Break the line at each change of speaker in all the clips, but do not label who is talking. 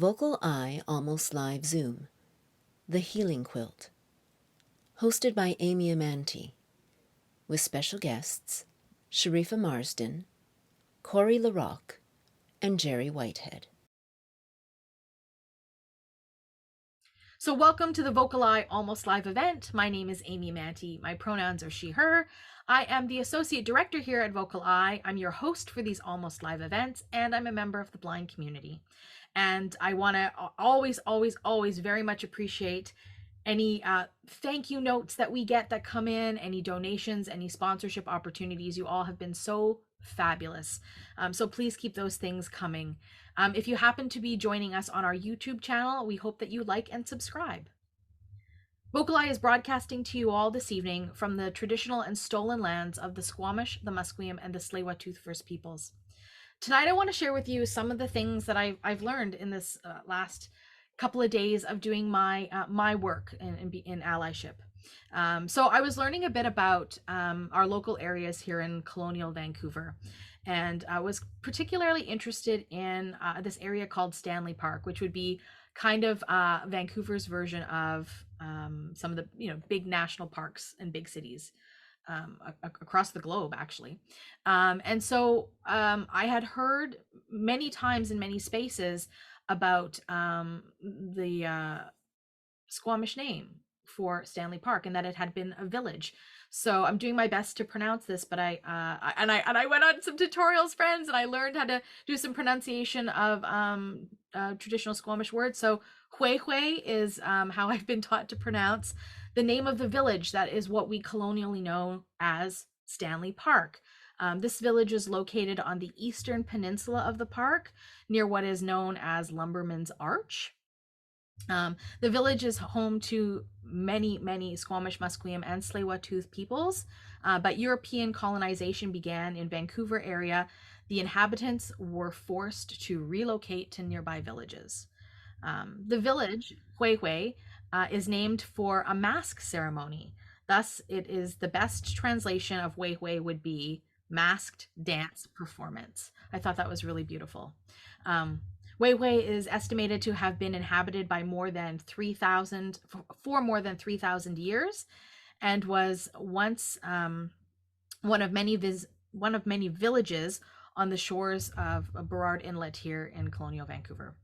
VocalEye Almost Live Zoom, The Healing Quilt, hosted by Amy Amantea, with special guests Sharifah Marsden, Laroque, and Jerry Whitehead.
So welcome to the VocalEye Almost Live event. My name is Amy Amantea. My pronouns are she, her. I am the Associate Director here at VocalEye. I'm your host for these Almost Live events, and I'm a member of the blind community. And I want to always very much appreciate any thank you notes that we get that come in, any donations, any sponsorship opportunities. You all have been so fabulous. So please keep those things coming. If you happen to be joining us on our YouTube channel, we hope that you like and subscribe. VocalEye is broadcasting to you all this evening from the traditional and stolen lands of the Squamish, the Musqueam, and the Tsleil-Waututh First Peoples. Tonight, I want to share with you some of the things that I've learned in this last couple of days of doing my my work in allyship. So I was learning a bit about our local areas here in colonial Vancouver, and I was particularly interested in this area called Stanley Park, which would be kind of Vancouver's version of some of the big national parks and big cities across the globe, actually. And so I had heard many times in many spaces about the Squamish name for Stanley Park, and that it had been a village. So I'm doing my best to pronounce this, but I went on some tutorials, friends, and I learned how to do some pronunciation of traditional Squamish words. So Hue Hue is how I've been taught to pronounce the name of the village that is what we colonially know as Stanley Park. This village is located on the eastern peninsula of the park, near what is known as Lumberman's Arch. The village is home to many Squamish, Musqueam, and Tsleil-Waututh peoples, but European colonization began in Vancouver area. The inhabitants were forced to relocate to nearby villages. The village, Hue Hue, is named for a mask ceremony. Thus, it is the best translation of Hue Hue would be masked dance performance. I thought that was really beautiful. Hue Hue is estimated to have been inhabited by more than 3,000 for more than 3,000 years, and was once one of many villages on the shores of Burrard Inlet here in colonial Vancouver.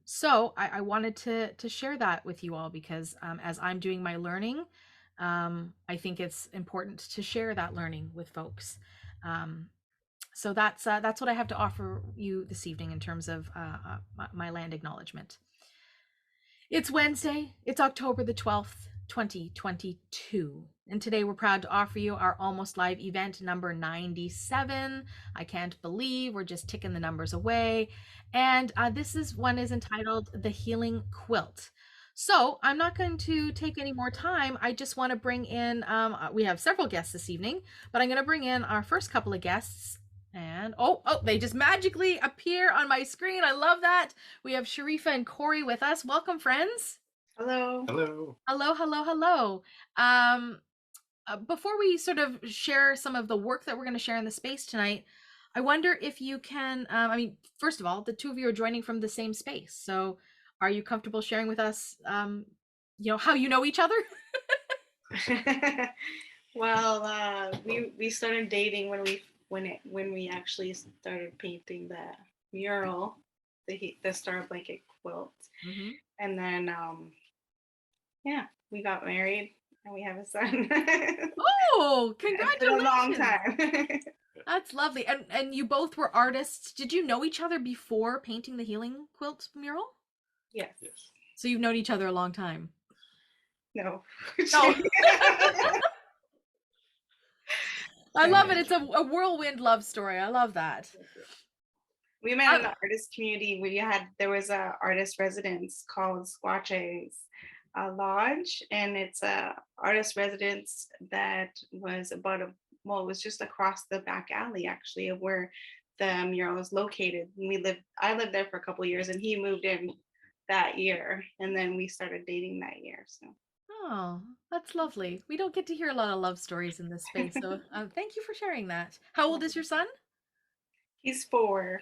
So I wanted to share that with you all because as I'm doing my learning, I think it's important to share that learning with folks. So that's what I have to offer you this evening in terms of my land acknowledgement. It's Wednesday. It's October the 12th, 2022. And today we're proud to offer you our Almost Live event number 97. I can't believe we're just ticking the numbers away. And this one is entitled The Healing Quilt. So I'm not going to take any more time. I just want to bring in, we have several guests this evening, but I'm going to bring in our first couple of guests. And they just magically appear on my screen. I love that. We have Sharifah and Corey with us. Welcome, friends.
Hello.
Hello. Before we sort of share some of the work that we're going to share in the space tonight, I wonder if you can, first of all, the two of you are joining from the same space. So are you comfortable sharing with us, how you know each other?
Well, we started dating when we actually started painting the mural, the Star Blanket quilt, and then we got married and we have a son.
Oh, congratulations!
It's been a long time.
That's lovely. And you both were artists. Did you know each other before painting the Healing Quilt mural?
Yes.
So you've known each other a long time?
No.
I love it. It's a whirlwind love story. I love that.
We met in the artist community. There was a artist residence called Squatches Lodge, and it's a artist residence that was it was just across the back alley actually of where the mural is located. And I lived there for a couple of years, and he moved in that year, and then we started dating that year. So.
Oh, that's lovely. We don't get to hear a lot of love stories in this space, so thank you for sharing that. How old is your son?
He's 4.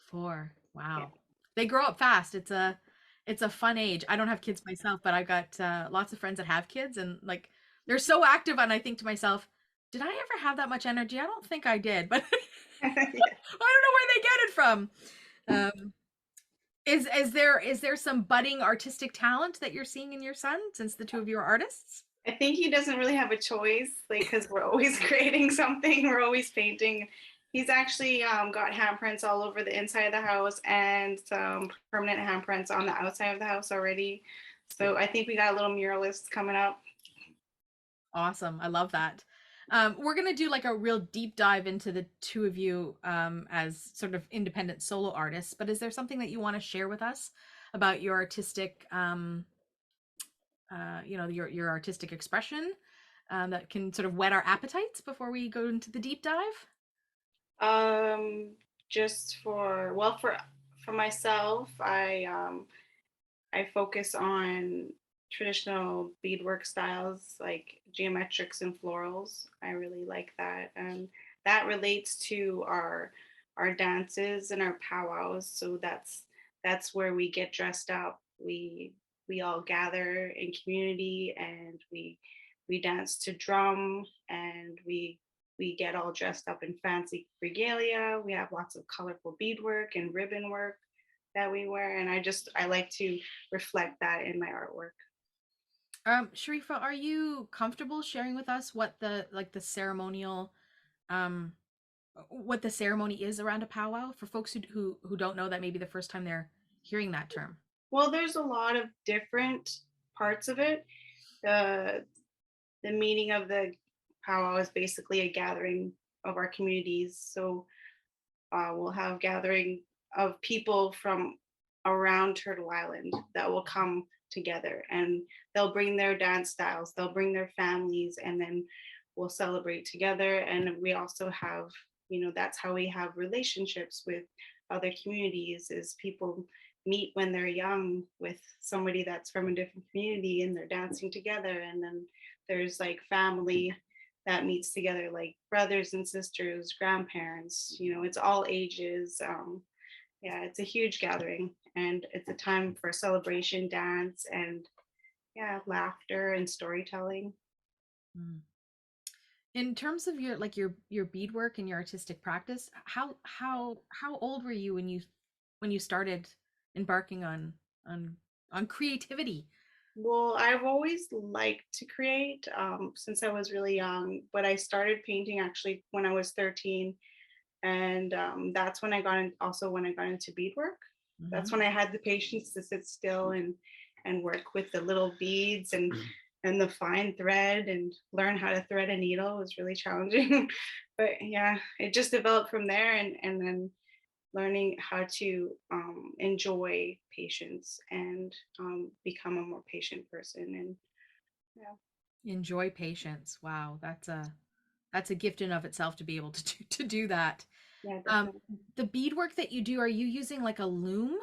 4. Wow. They grow up fast. It's a fun age. I don't have kids myself, but I've got lots of friends that have kids, and like they're so active. And I think to myself, did I ever have that much energy? I don't think I did, but
Yeah.
I don't know where they get it from. Um, is there some budding artistic talent that you're seeing in your son, since the two of you are artists?
I think he doesn't really have a choice, like, because we're always creating something, we're always painting. He's actually got handprints all over the inside of the house and some permanent handprints on the outside of the house already. So I think we got a little muralist coming up.
Awesome. I love that. We're going to do like a real deep dive into the two of you as sort of independent solo artists, but is there something that you want to share with us about your artistic, your artistic expression that can sort of whet our appetites before we go into the deep dive?
Just for myself, I focus on traditional beadwork styles like geometrics and florals. I really like that, and that relates to our dances and our powwows. So that's where we get dressed up. We all gather in community, and we dance to drum, and we get all dressed up in fancy regalia. We have lots of colorful beadwork and ribbon work that we wear, and I like to reflect that in my artwork.
Sharifah, are you comfortable sharing with us what the ceremonial, um, what the ceremony is around a powwow for folks who don't know, that maybe the first time they're hearing that term?
Well, there's a lot of different parts of it. The the meaning of the powwow is basically a gathering of our communities. So we'll have gathering of people from around Turtle Island that will come together, and they'll bring their dance styles, they'll bring their families, and then we'll celebrate together. And we also have, that's how we have relationships with other communities, is people meet when they're young with somebody that's from a different community, and they're dancing together. And then there's like family that meets together, like brothers and sisters, grandparents, it's all ages. Yeah, it's a huge gathering, and it's a time for celebration, dance, and yeah, laughter and storytelling.
Mm. In terms of your beadwork and your artistic practice, how old were you when you started embarking on creativity?
Well, I've always liked to create since I was really young, but I started painting actually when I was 13, and that's when when I got into beadwork. That's when I had the patience to sit still and work with the little beads and the fine thread, and learn how to thread a needle was really challenging. But yeah, it just developed from there, and then learning how to enjoy patience and become a more patient person. And yeah.
Enjoy patience. Wow, that's a gift in of itself to be able to do that.
Yeah,
Um,
definitely.
the beadwork that you do, are you using like a loom?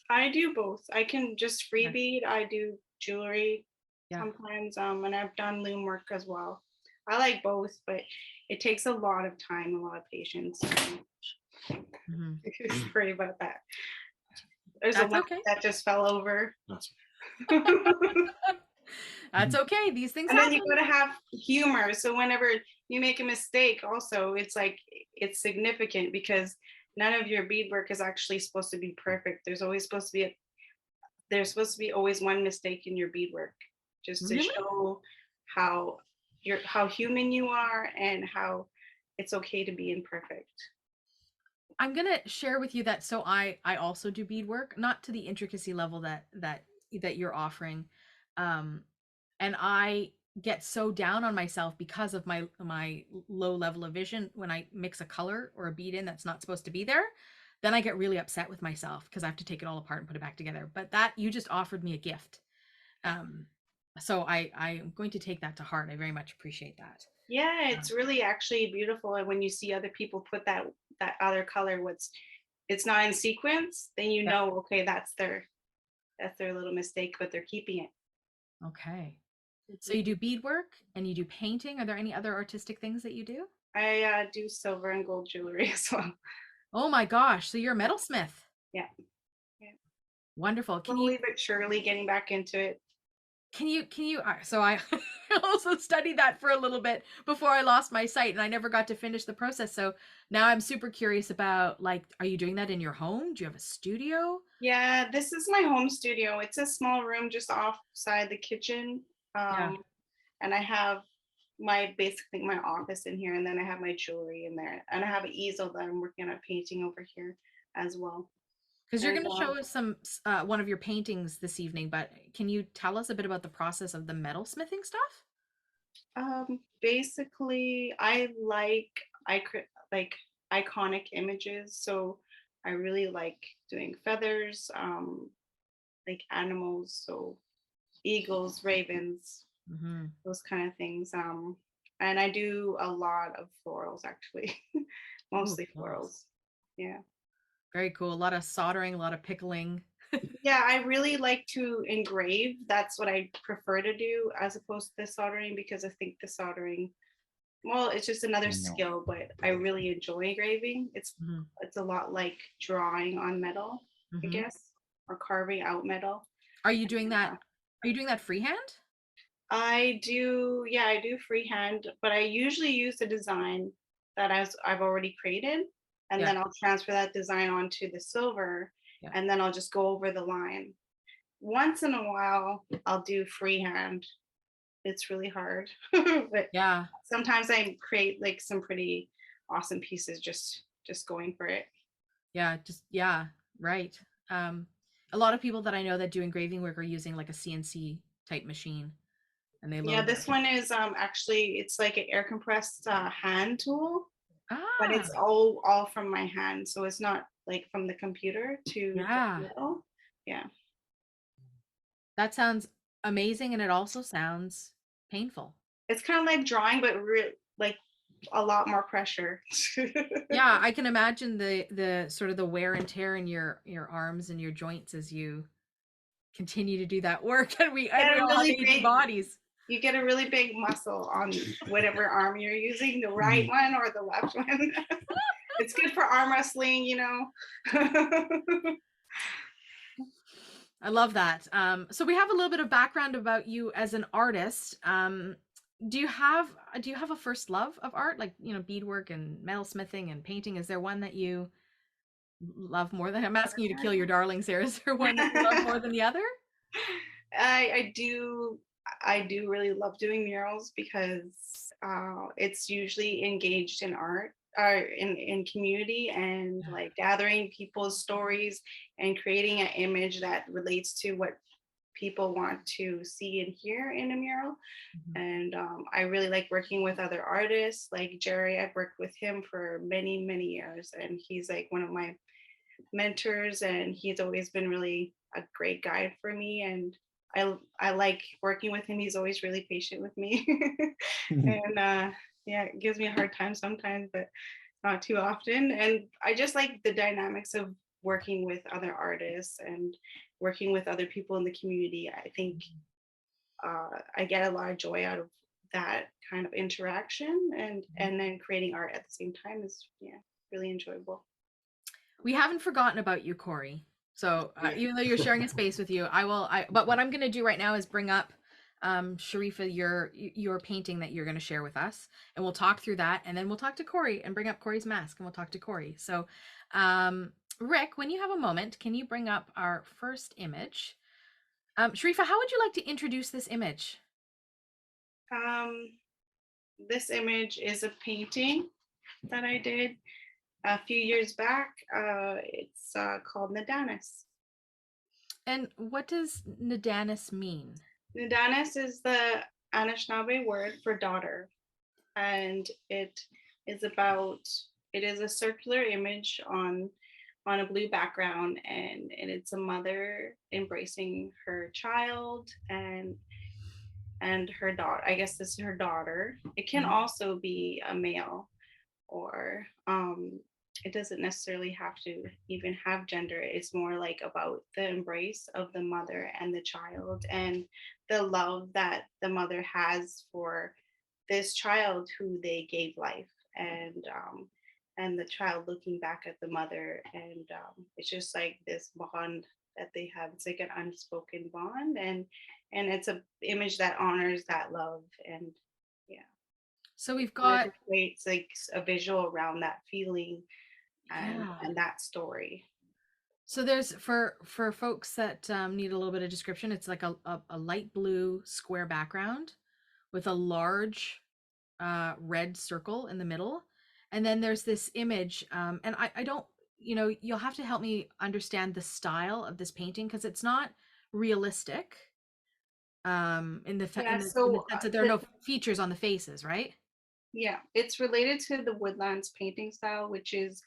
I do both. I can just free
Okay.
bead. I do jewelry
Yeah.
sometimes, and I've done loom work as well. I like both, but it takes a lot of time, a lot of patience.
Mhm.
Sorry about that. There's a
That's
lamp
okay.
that just fell over.
That's okay. These things
And then you
happen.
gotta have humor. So whenever you make a mistake, also it's like it's significant, because none of your beadwork is actually supposed to be perfect. There's supposed to be always one mistake in your beadwork, just to
Really?
show how how human you are, and how it's okay to be imperfect.
I'm gonna share with you that I also do beadwork, not to the intricacy level that you're offering, um, and I get so down on myself because of my low level of vision when I mix a color or a bead in that's not supposed to be there. Then I get really upset with myself because I have to take it all apart and put it back together. But that you just offered me a gift, um, so I am going to take that to heart. I very much appreciate that.
Yeah, it's really actually beautiful. And when you see other people put that other color, it's not in sequence, then you
Yeah.
know, okay, that's their little mistake, but they're keeping it.
Okay. So
Mhm.
you do beadwork and you do painting. Are there any other artistic things that you do?
I do silver and gold jewelry as well.
Oh my gosh, so you're a metalsmith.
Yeah, yeah.
Wonderful.
Slowly but surely getting back into it.
So I also studied that for a little bit before I lost my sight, and I never got to finish the process. So now I'm super curious about, like, are you doing that in your home? Do you have a studio?
Yeah, this is my home studio. It's a small room just offside the kitchen.
Yeah.
And I have basically my office in here, and then I have my jewelry in there, and I have an easel that I'm working on a painting over here as well.
Because you're
And
going to show us one of your paintings this evening, but can you tell us a bit about the process of the metal smithing stuff?
basically, like iconic images, so I really like doing feathers, like animals, so eagles, ravens,
Mm-hmm.
those kind of things. And I do a lot of florals actually,
Ooh,
mostly
florals.
florals. Yeah.
Very cool. A lot of soldering, a lot of pickling.
Yeah, I really like to engrave. That's what I prefer to do as opposed to the soldering, because I think the soldering, well, it's just another skill, but I really enjoy engraving.
Mm-hmm.
It's a lot like drawing on metal, I
Mm-hmm.
guess, or carving out metal.
Are you doing that? Are you doing that freehand?
I do, yeah, I do freehand, but I usually use the design that I've already created, and
Yeah.
then I'll transfer that design onto the silver,
Yeah.
and then I'll just go over the line. Once in a while, I'll do freehand. It's really hard, but
Yeah.
sometimes I create like some pretty awesome pieces just going for it.
Yeah, right. Um, a lot of people that I know that do engraving work are using like a CNC type machine, and they
Yeah,
load
this one is actually, it's like an air compressed hand tool, but
Ah,
it's all from my hand, so it's not like from the computer to the
yeah.
metal. Yeah,
That sounds amazing, and it also sounds painful.
it's kind of like drawing, but like a lot more pressure.
Yeah, I can imagine the sort of the wear and tear in your arms and your joints as you continue to do that work, and
Get
we
a
all have
really
aging
big
bodies.
you get a really big muscle on whatever arm you're using, the right one or the left one. It's good for arm wrestling.
I love that. So we have a little bit of background about you as an artist. Do you have a first love of art, like, beadwork and metalsmithing and painting? Is there one that you love more than? I'm asking you to kill your darlings here. Is there one that you love more than the other?
I do really love doing murals because it's usually engaged in art or in community, and like gathering people's stories and creating an image that relates to what people want to see and hear in a mural.
Mhm.
And I really like working with other artists like Jerry. I've worked with him for many, many years, and he's like one of my mentors, and he's always been really a great guide for me. And I like working with him. He's always really patient with me. And yeah, it gives me a hard time sometimes, but not too often. And I just like the dynamics of working with other artists and working with other people in the community. I think I get a lot of joy out of that kind of interaction, and then creating art at the same time is, yeah, really enjoyable.
We haven't forgotten about you, Corey. So even though you're sharing a space with you, but what I'm going to do right now is bring up Sharifah, your painting that you're going to share with us, and we'll talk through that, and then we'll talk to Corey and bring up Corey's mask, and we'll talk to Corey. So, Rick, when you have a moment, can you bring up our first image? Sharifah, how would you like to introduce this image?
Um, this image is a painting that I did a few years back. It's called Ndaanis.
And what does Ndaanis mean?
Ndaanis is the Anishinaabe word for daughter, and it is a circular image on a blue background, and it's a mother embracing her child and her daughter. I guess this is her daughter. It can also be a male, or it doesn't necessarily have to even have gender. It's more like about the embrace of the mother and the child, and the love that the mother has for this child who they gave life, and the child looking back at the mother, and it's just like this bond that they have. It's like an unspoken bond, and it's a image that honors that love. And yeah,
So we've
so it
got,
just creates like a visual around that feeling
yeah.
and that story.
So there's for folks that need a little bit of description, it's like a light blue square background with a large red circle in the middle. And then there's this image, and I don't, you'll have to help me understand the style of this painting because it's not realistic
Yeah,
in the
so
sense that there are no features on the faces, right?
yeah, it's related to the woodlands painting style, which is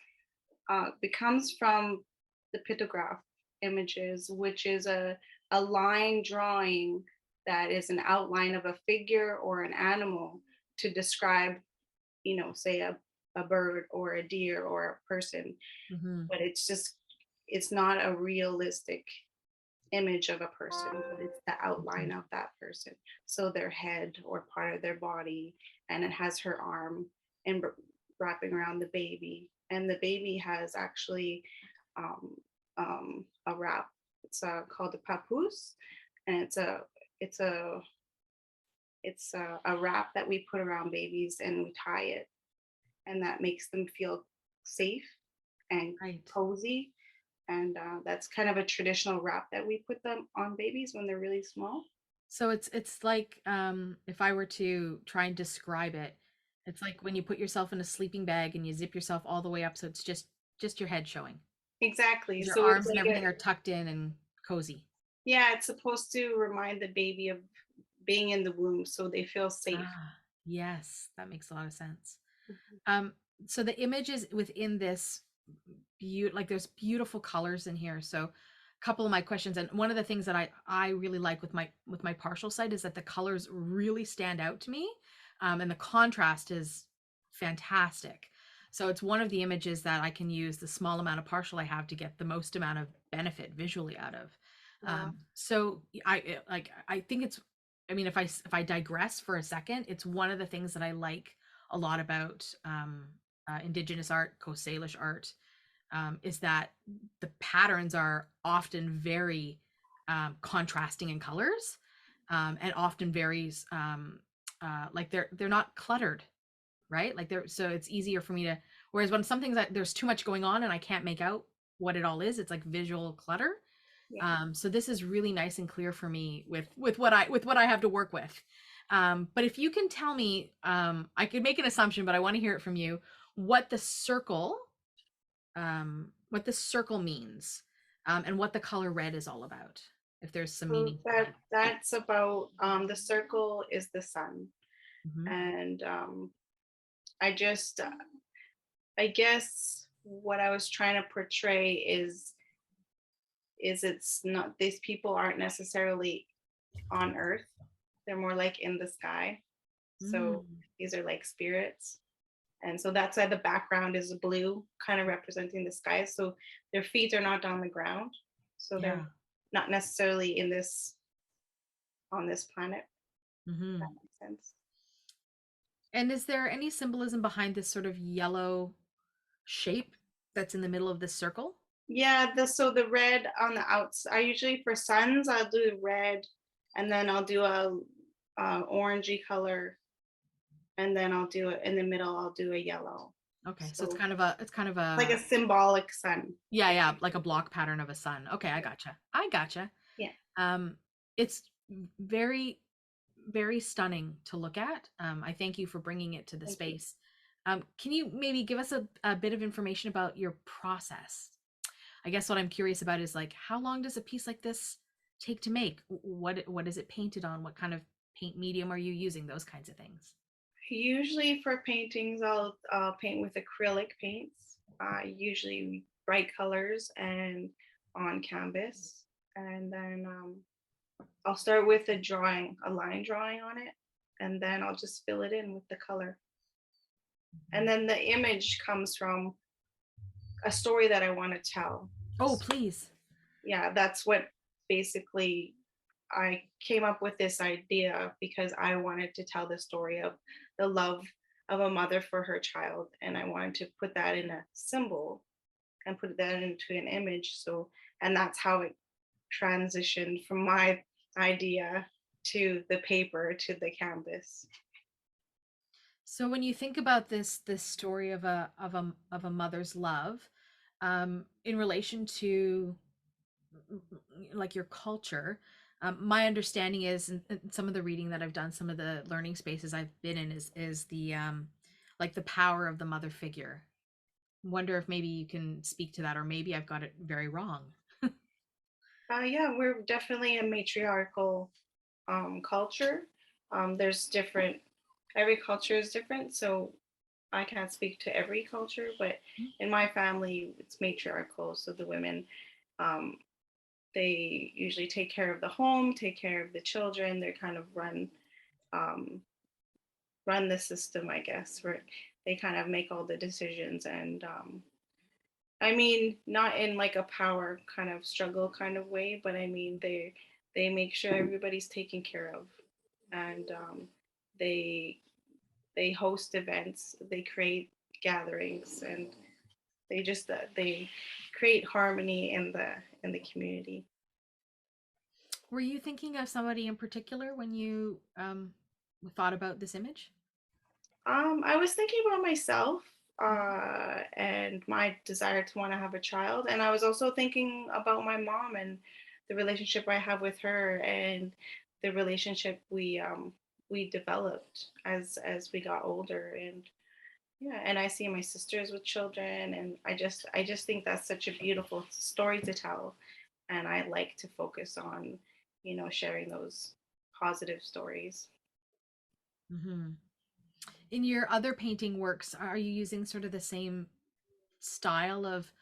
becomes from the pictograph images, which is a line drawing that is an outline of a figure or an animal to describe, say a bird or a deer or a person.
Mm-hmm.
But it's not a realistic image of a person, but it's the outline of that person. So their head or part of their body, and it has her arm and wrapping around the baby. And the baby has actually um, a wrap. It's called a papoose, and it's a a wrap that we put around babies and we tie it, and that makes them feel safe and
Right.
cozy. And that's kind of a traditional wrap that we put them on babies when they're really small.
So it's like if I were to try and describe it, it's like when you put yourself in a sleeping bag and you zip yourself all the way up so it's just your head showing.
Exactly.
Your
So it's
arms and
like
everything are tucked in and cozy.
yeah, it's supposed to remind the baby of being in the womb so they feel safe.
Ah, yes, that makes a lot of sense.
Mhm.
Um, so the images within this like there's beautiful colors in here. So a couple of my questions, and one of the things that I really like with my partial sight is that the colors really stand out to me, and the contrast is fantastic. So it's one of the images that I can use the small amount of partial I have to get the most amount of benefit visually out of.
Wow.
So I think it's, I mean, if I digress for a second, it's one of the things that I like a lot about Indigenous art, Coast Salish art, is that the patterns are often very contrasting in colors, and often very like they're not cluttered, right? Like they're, so it's easier for me to. Whereas when something's that there's too much going on and I can't make out what it all is, it's like visual clutter.
Yeah.
So this is really nice and clear for me with what I have to work with. But if you can tell me, I could make an assumption, but I want to hear it from you. What the circle, what the circle means, and what the color red is all about. If there's some
So
meaning behind
that's about the circle is the sun.
it. Hmm.
And I just I guess what I was trying to portray is it's not, these people aren't necessarily on earth. They're more like in the sky. So
Mm,
these are like spirits. And so that's why the background is blue, kind of representing the sky. So their feet are not on the ground. So they're
yeah.
not necessarily in this on this planet. If
Hmm.
that makes sense.
And is there any symbolism behind this sort of yellow shape that's in the middle of this circle?
Yeah, so the red on the outside. I usually for suns I'll do red, and then I'll do a orangey color, and then I'll do it in the middle. I'll do a yellow.
Okay, so
So
it's kind of
like a
a,
symbolic sun.
yeah, yeah, like a block pattern of a sun. Okay, I gotcha. I gotcha.
Yeah.
Um, it's very, very stunning to look at. I thank you for bringing it to the
Thank you.
space. Can you maybe give us a bit of information about your process? I guess what I'm curious about is like, how long does a piece like this take to make? What is it painted on? What kind of paint medium are you using? Those kinds of things.
Usually for paintings, I'll paint with acrylic paints, usually bright colors and on canvas. And then I'll start with a drawing, a line drawing on it, and then I'll just fill it in with the color. And then the image comes from a story that I want to tell.
Oh, please.
Yeah, that's what basically I came up with this idea because I wanted to tell the story of the love of a mother for her child. And I wanted to put that in a symbol and put that into an image. So, and that's how it transitioned from my idea to the paper to the canvas.
So when you think about this story of a mother's love, in relation to like your culture, my understanding is, and some of the reading that I've done, some of the learning spaces I've been in, is the like the power of the mother figure. Wonder if maybe you can speak to that, or maybe I've got it very wrong.
Yeah, we're definitely a matriarchal culture. There's different, every culture is different, so I can't speak to every culture, but in my family, it's matriarchal. So the women, um, they usually take care of the home, take care of the children. They kind of um, run the system, I guess, where they kind of make all the decisions. And I mean, not in like a power kind of struggle kind of way, but I mean, they make sure everybody's taken care of, and they they host events, they create gatherings, and they create harmony in the community.
Were you thinking of somebody in particular when you thought about this image?
I was thinking about myself and my desire to want to have a child, and I was also thinking about my mom and the relationship I have with her, and the relationship we developed as we got older. And yeah, and I see my sisters with children, and I just think that's such a beautiful story to tell, and I like to focus on, you know, sharing those positive stories.
Mm-hmm. In your other painting works, are you using sort of the same style of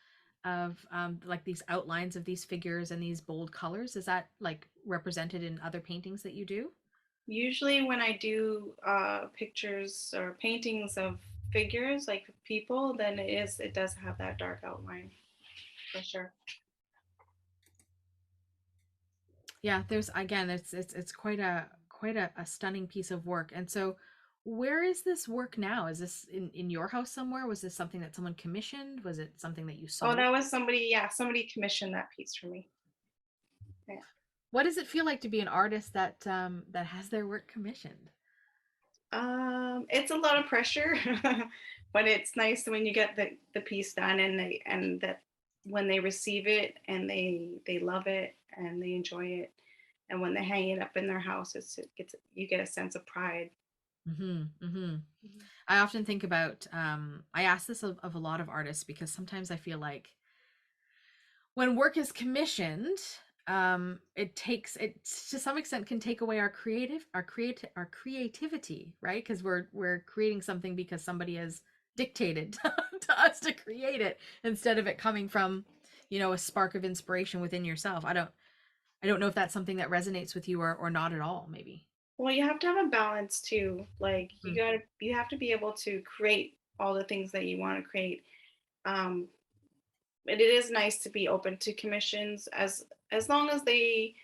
like these outlines of these figures and these bold colors? Is that like represented in other paintings that you do?
Usually, when I do pictures or paintings of figures like people, then it does have that dark outline for sure.
Yeah, there's again, it's quite a stunning piece of work. And so where is this work now? Is this in your house somewhere? Was this something that someone commissioned? Was it something that you
Oh,
sold?
that was somebody. Yeah, somebody commissioned that piece for me. Yeah.
What does it feel like to be an artist that that has their work commissioned?
It's a lot of pressure, but it's nice when you get the piece done, and that when they receive it and they love it and they enjoy it, and when they hang it up in their house, it gets, you get a sense of pride.
Mm-hmm, mm-hmm. I often think about I ask this of a lot of artists because sometimes I feel like when work is commissioned, it takes it to some extent can take away our creativity, right? Because we're creating something because somebody has dictated to us to create it instead of it coming from, you know, a spark of inspiration within yourself. I don't know if that's something that resonates with you or not at all, maybe.
Well, you have to have a balance too. Like
Mm,
you have to be able to create all the things that you want to create. Um, but it is nice to be open to commissions as long as they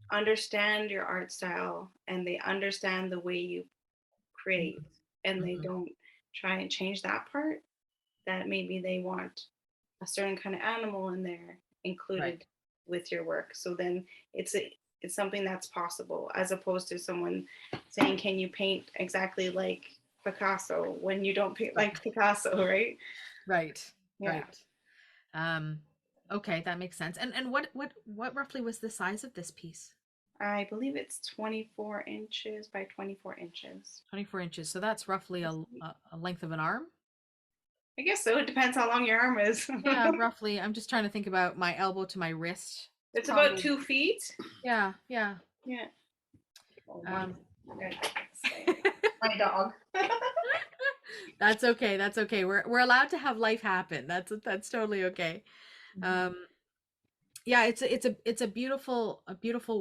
understand your art style and they understand the way you
mm,
create, and they
mhm.
don't try and change that part, that maybe they want a certain kind of animal in there
Right.
included with your work. So then it's something that's possible, as opposed to someone saying, can you paint exactly like Picasso when you don't paint
Right.
like Picasso, right?
Right.
Yeah.
Right. Um, okay, that makes sense. And what roughly was the size of this piece?
I believe it's 24 inches by 24 inches.
24 inches. So that's roughly a length of an arm.
I guess so. It depends how long your arm is.
Yeah, roughly. I'm just trying to think about my elbow to my wrist. It's
It's about
probably,
2 feet.
yeah, yeah.
Yeah. Oh, one.
Um,
My dog.
that's okay. That's okay. We're allowed to have life happen. That's totally okay. Um, yeah, it's a beautiful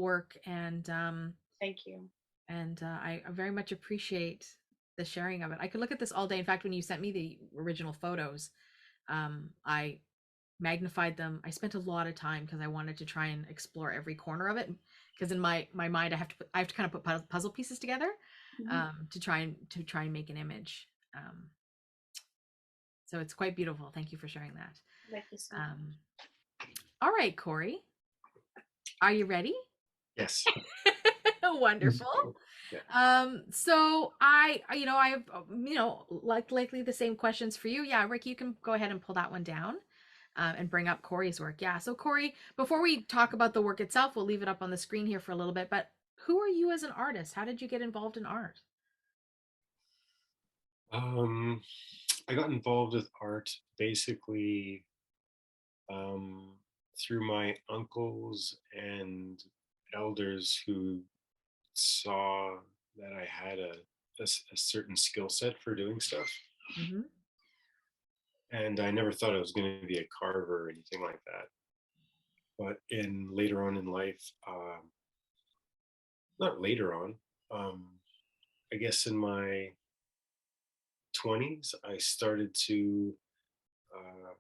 work,
Thank you.
and I very much appreciate the sharing of it. I could look at this all day. In fact, when you sent me the original photos, I magnified them. I spent a lot of time because I wanted to try and explore every corner of it. Because in my mind, I have to kind of put puzzle pieces together
Mhm.
to try and make an image. Um, so it's quite beautiful. Thank you for sharing that.
Thank you so much.
Um, all right, Corey. Are you ready?
Yes.
Wonderful.
Yeah.
So I have, like likely the same questions for you. Yeah, Rick, you can go ahead and pull that one down, and bring up Corey's work. Yeah. So Corey, before we talk about the work itself, we'll leave it up on the screen here for a little bit. But who are you as an artist? How did you get involved in art?
I got involved with art basically um, through my uncles and elders who saw that I had a certain skill set for doing stuff.
Mm-hmm.
And I never thought I was going to be a carver or anything like that. But in later on in life, not later on, um, I guess in my 20s, I started to uh,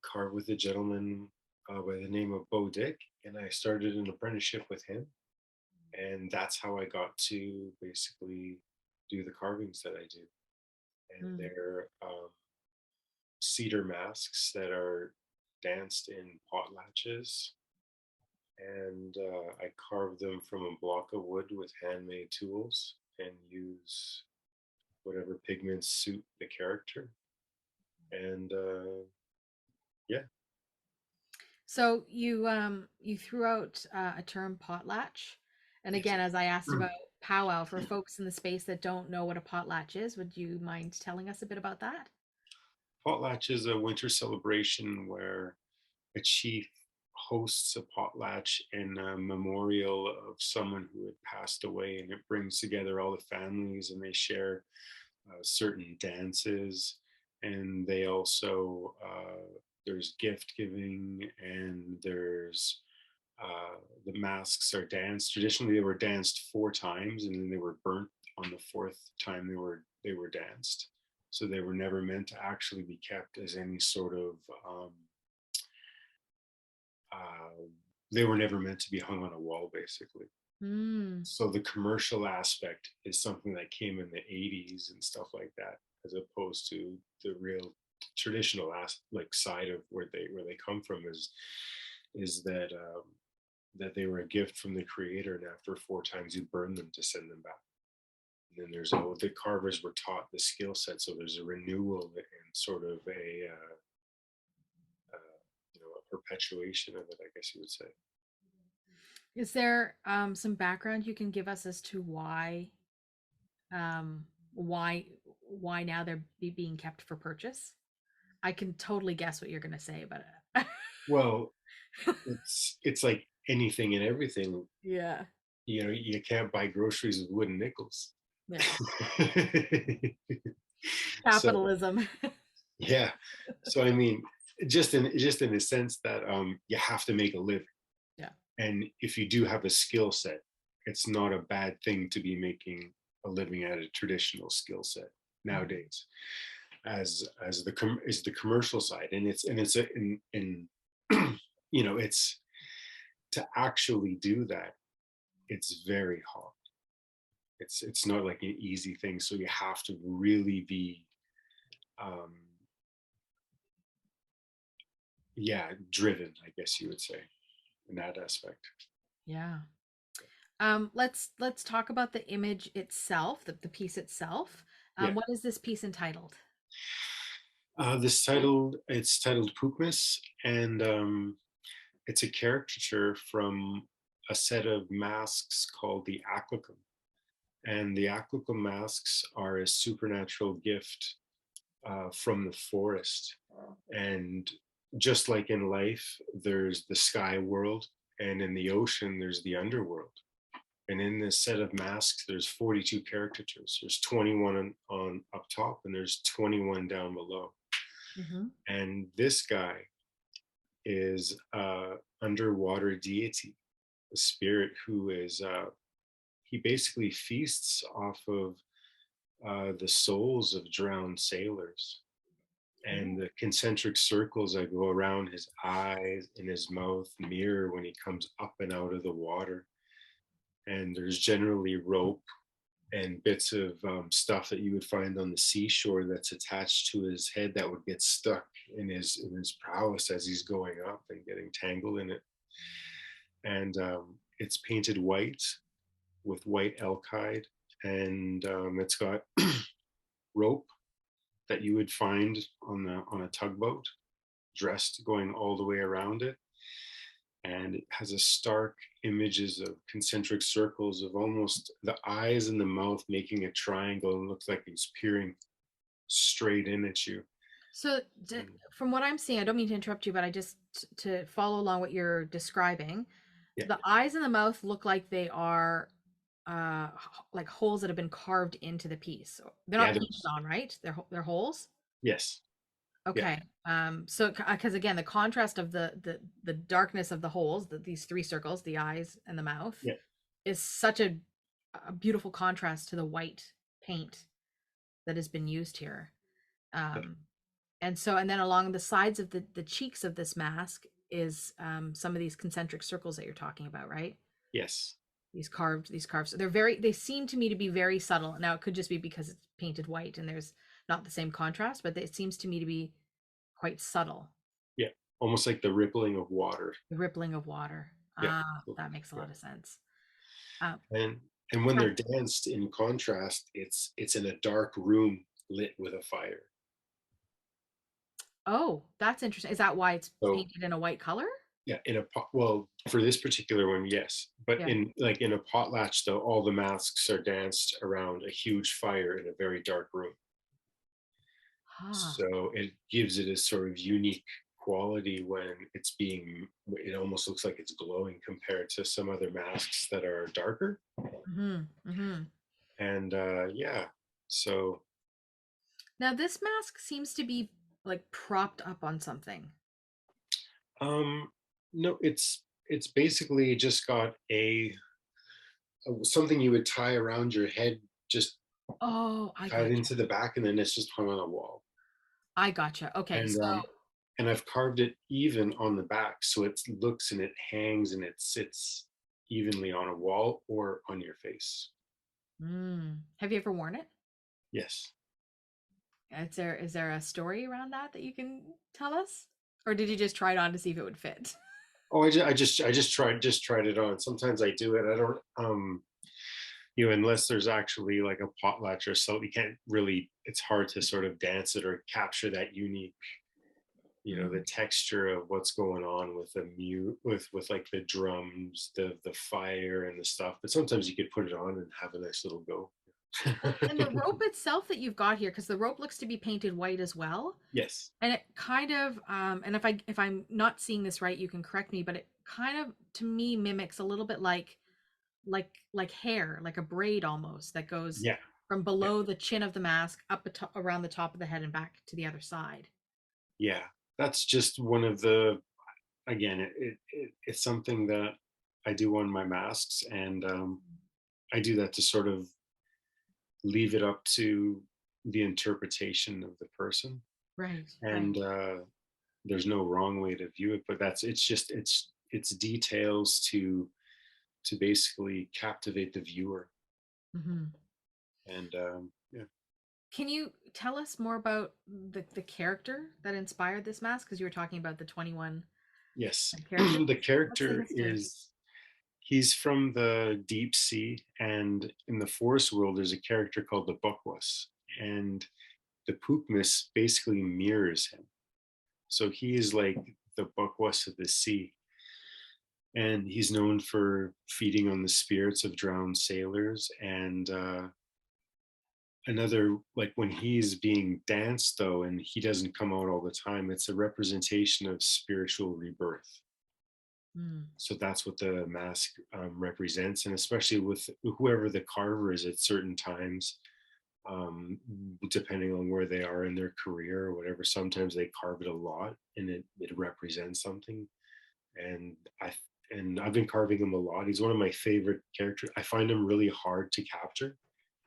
carve with a gentleman by the name of Bo Dick, and I started an apprenticeship with him. And that's how I got to basically do the carvings that I do. And
Mm.
they're cedar masks that are danced in potlatches. And I carve them from a block of wood with handmade tools and use whatever pigments suit the character. And yeah.
So you threw out a term potlatch, and
Yes.
again, as I asked about powwow, for folks in the space that don't know what a potlatch is, would you mind telling us a bit about that?
Potlatch is a winter celebration where a chief hosts a potlatch in a memorial of someone who had passed away, and it brings together all the families and they share certain dances, and they also there's gift giving, and there's the masks are danced. Traditionally they were danced 4 times and then they were burnt on the fourth time they were danced, so they were never meant to actually be kept as any sort of uh, they were never meant to be hung on a wall basically.
Mm.
So the commercial aspect is something that came in the 80s and stuff like that, as opposed to the real traditional like side of where they come from is that they were a gift from the creator, and after 4 times you burn them to send them back. And then the carvers were taught the skill set, so there's a renewal and sort of a perpetuation of it, I guess you would say.
Is there some background you can give us as to um, why why now they're being kept for purchase? I can totally guess what you're going to say, but
Well, it's like anything and everything.
yeah,
You can't buy groceries with wooden nickels.
yeah,
So
capitalism.
yeah, so I mean, just in a sense that you have to make a living,
Yeah.
and if you do have a skill set, it's not a bad thing to be making a living at a traditional skill set nowadays, as the commercial side, and it's in it's to actually do that, it's very hard. It's not like an easy thing, so you have to really be um yeah, driven, I guess you would say, in that aspect.
Yeah. Let's talk about the image itself, the piece itself.
Yeah.
What is this piece entitled?
It's titled Pookmis, and it's a caricature from a set of masks called the Acknowledgement. And the Acknowledgement masks are a supernatural gift from the forest. And just like in life, there's the sky world, and in the ocean, there's the underworld. And in this set of masks, there's 42 caricatures. There's 21 on up top, and there's 21 down below.
Mm-hmm.
And this guy is underwater deity, a spirit who is he basically feasts off of the souls of drowned sailors, and the concentric circles that go around his eyes and his mouth mirror when he comes up and out of the water. And there's generally rope and bits of stuff that you would find on the seashore that's attached to his head that would get stuck in his prowess as he's going up and getting tangled in it. and it's painted white with white elk hide, and it's got rope that you would find on a tugboat, dressed going all the way around it, and it has a stark images of concentric circles of almost the eyes and the mouth making a triangle, and looks like he's peering straight in at you.
So from what I'm seeing, I don't mean to interrupt you, but I just to follow along what you're describing,
Yeah,
the eyes and the mouth look like they are like holes that have been carved into the piece. They're
yeah,
not painted on, right? They're holes.
yes, yeah,
Okay. So because again, the contrast of the darkness of the holes, these three circles, the eyes and the mouth,
yeah,
is such a beautiful contrast to the white paint that has been used here.
yeah,
Um, and then along the sides of the cheeks of this mask is some of these concentric circles that you're talking about, right?
yes,
These carved. They seem to me to be very subtle. Now it could just be because it's painted white and there's not the same contrast, but it seems to me to be quite subtle.
yeah. Almost like the rippling of water.
The rippling of water.
Yeah,
That makes a
yeah.
lot of sense. Um,
And when they're danced, in contrast, it's in a dark room lit with a fire.
oh, that's interesting. Is that why it's
So
painted in a white color?
yeah, in a pot, well, for this particular one, yes, but
Yeah.
in a potlatch though, all the masks are danced around a huge fire in a very dark room.
Ah.
So it gives it a sort of unique quality when it's being, it almost looks like it's glowing compared to some other masks that are darker.
Mm-hmm. Mm-hmm.
And yeah, so
Now this mask seems to be like propped up on something.
um no, it's basically just got something you would tie around your head, just
Oh, I
tie it
gotcha.
into the back, and then it's just hung on a wall.
I gotcha. Okay,
And
so
I've carved it even on the back, so it looks and it hangs and it sits evenly on a wall or on your face.
have you ever worn it?
Yes.
Is there a story around that you can tell us? Or did you just try it on to see if it would fit?
Oh, I just tried it on. Sometimes I do it. I don't unless there's actually like a potlatch or so, you can't really, it's hard to sort of dance it or capture that unique, the
Mm,
texture of what's going on with the mute, with like the drums, the fire and the stuff. But sometimes you could put it on and have a nice little go.
well, and the rope itself that you've got here, because the rope looks to be painted white as well.
Yes.
And it kind of and if I'm not seeing this right, you can correct me, but it kind of to me mimics a little bit like hair, like a braid almost that goes
Yeah.
from
Yeah.
below the chin of the mask around the top of the head and back to the other side.
Yeah. That's just one of the, again, it's something that I do on my masks, and I do that to sort of leave it up to the interpretation of the person.
Right, right.
And there's no wrong way to view it, but it's details to basically captivate the viewer.
Hmm.
And yeah.
Can you tell us more about the character that inspired this mask? Because you were talking about the 21
Yes.
characters.
The
What's the
character
history?
is, he's from the deep sea, and in the forest world there's a character called the Pookmis, and the Pookmis basically mirrors him. So he is like the Pookmis of the sea, and he's known for feeding on the spirits of drowned sailors. And another, like when he's being danced though, and he doesn't come out all the time, it's a representation of spiritual rebirth.
Mm,
So that's what the mask represents, and especially with whoever the carver is at certain times, um, depending on where they are in their career or whatever, sometimes they carve it a lot and it represents something. And I've been carving him a lot. He's one of my favorite characters. I find him really hard to capture,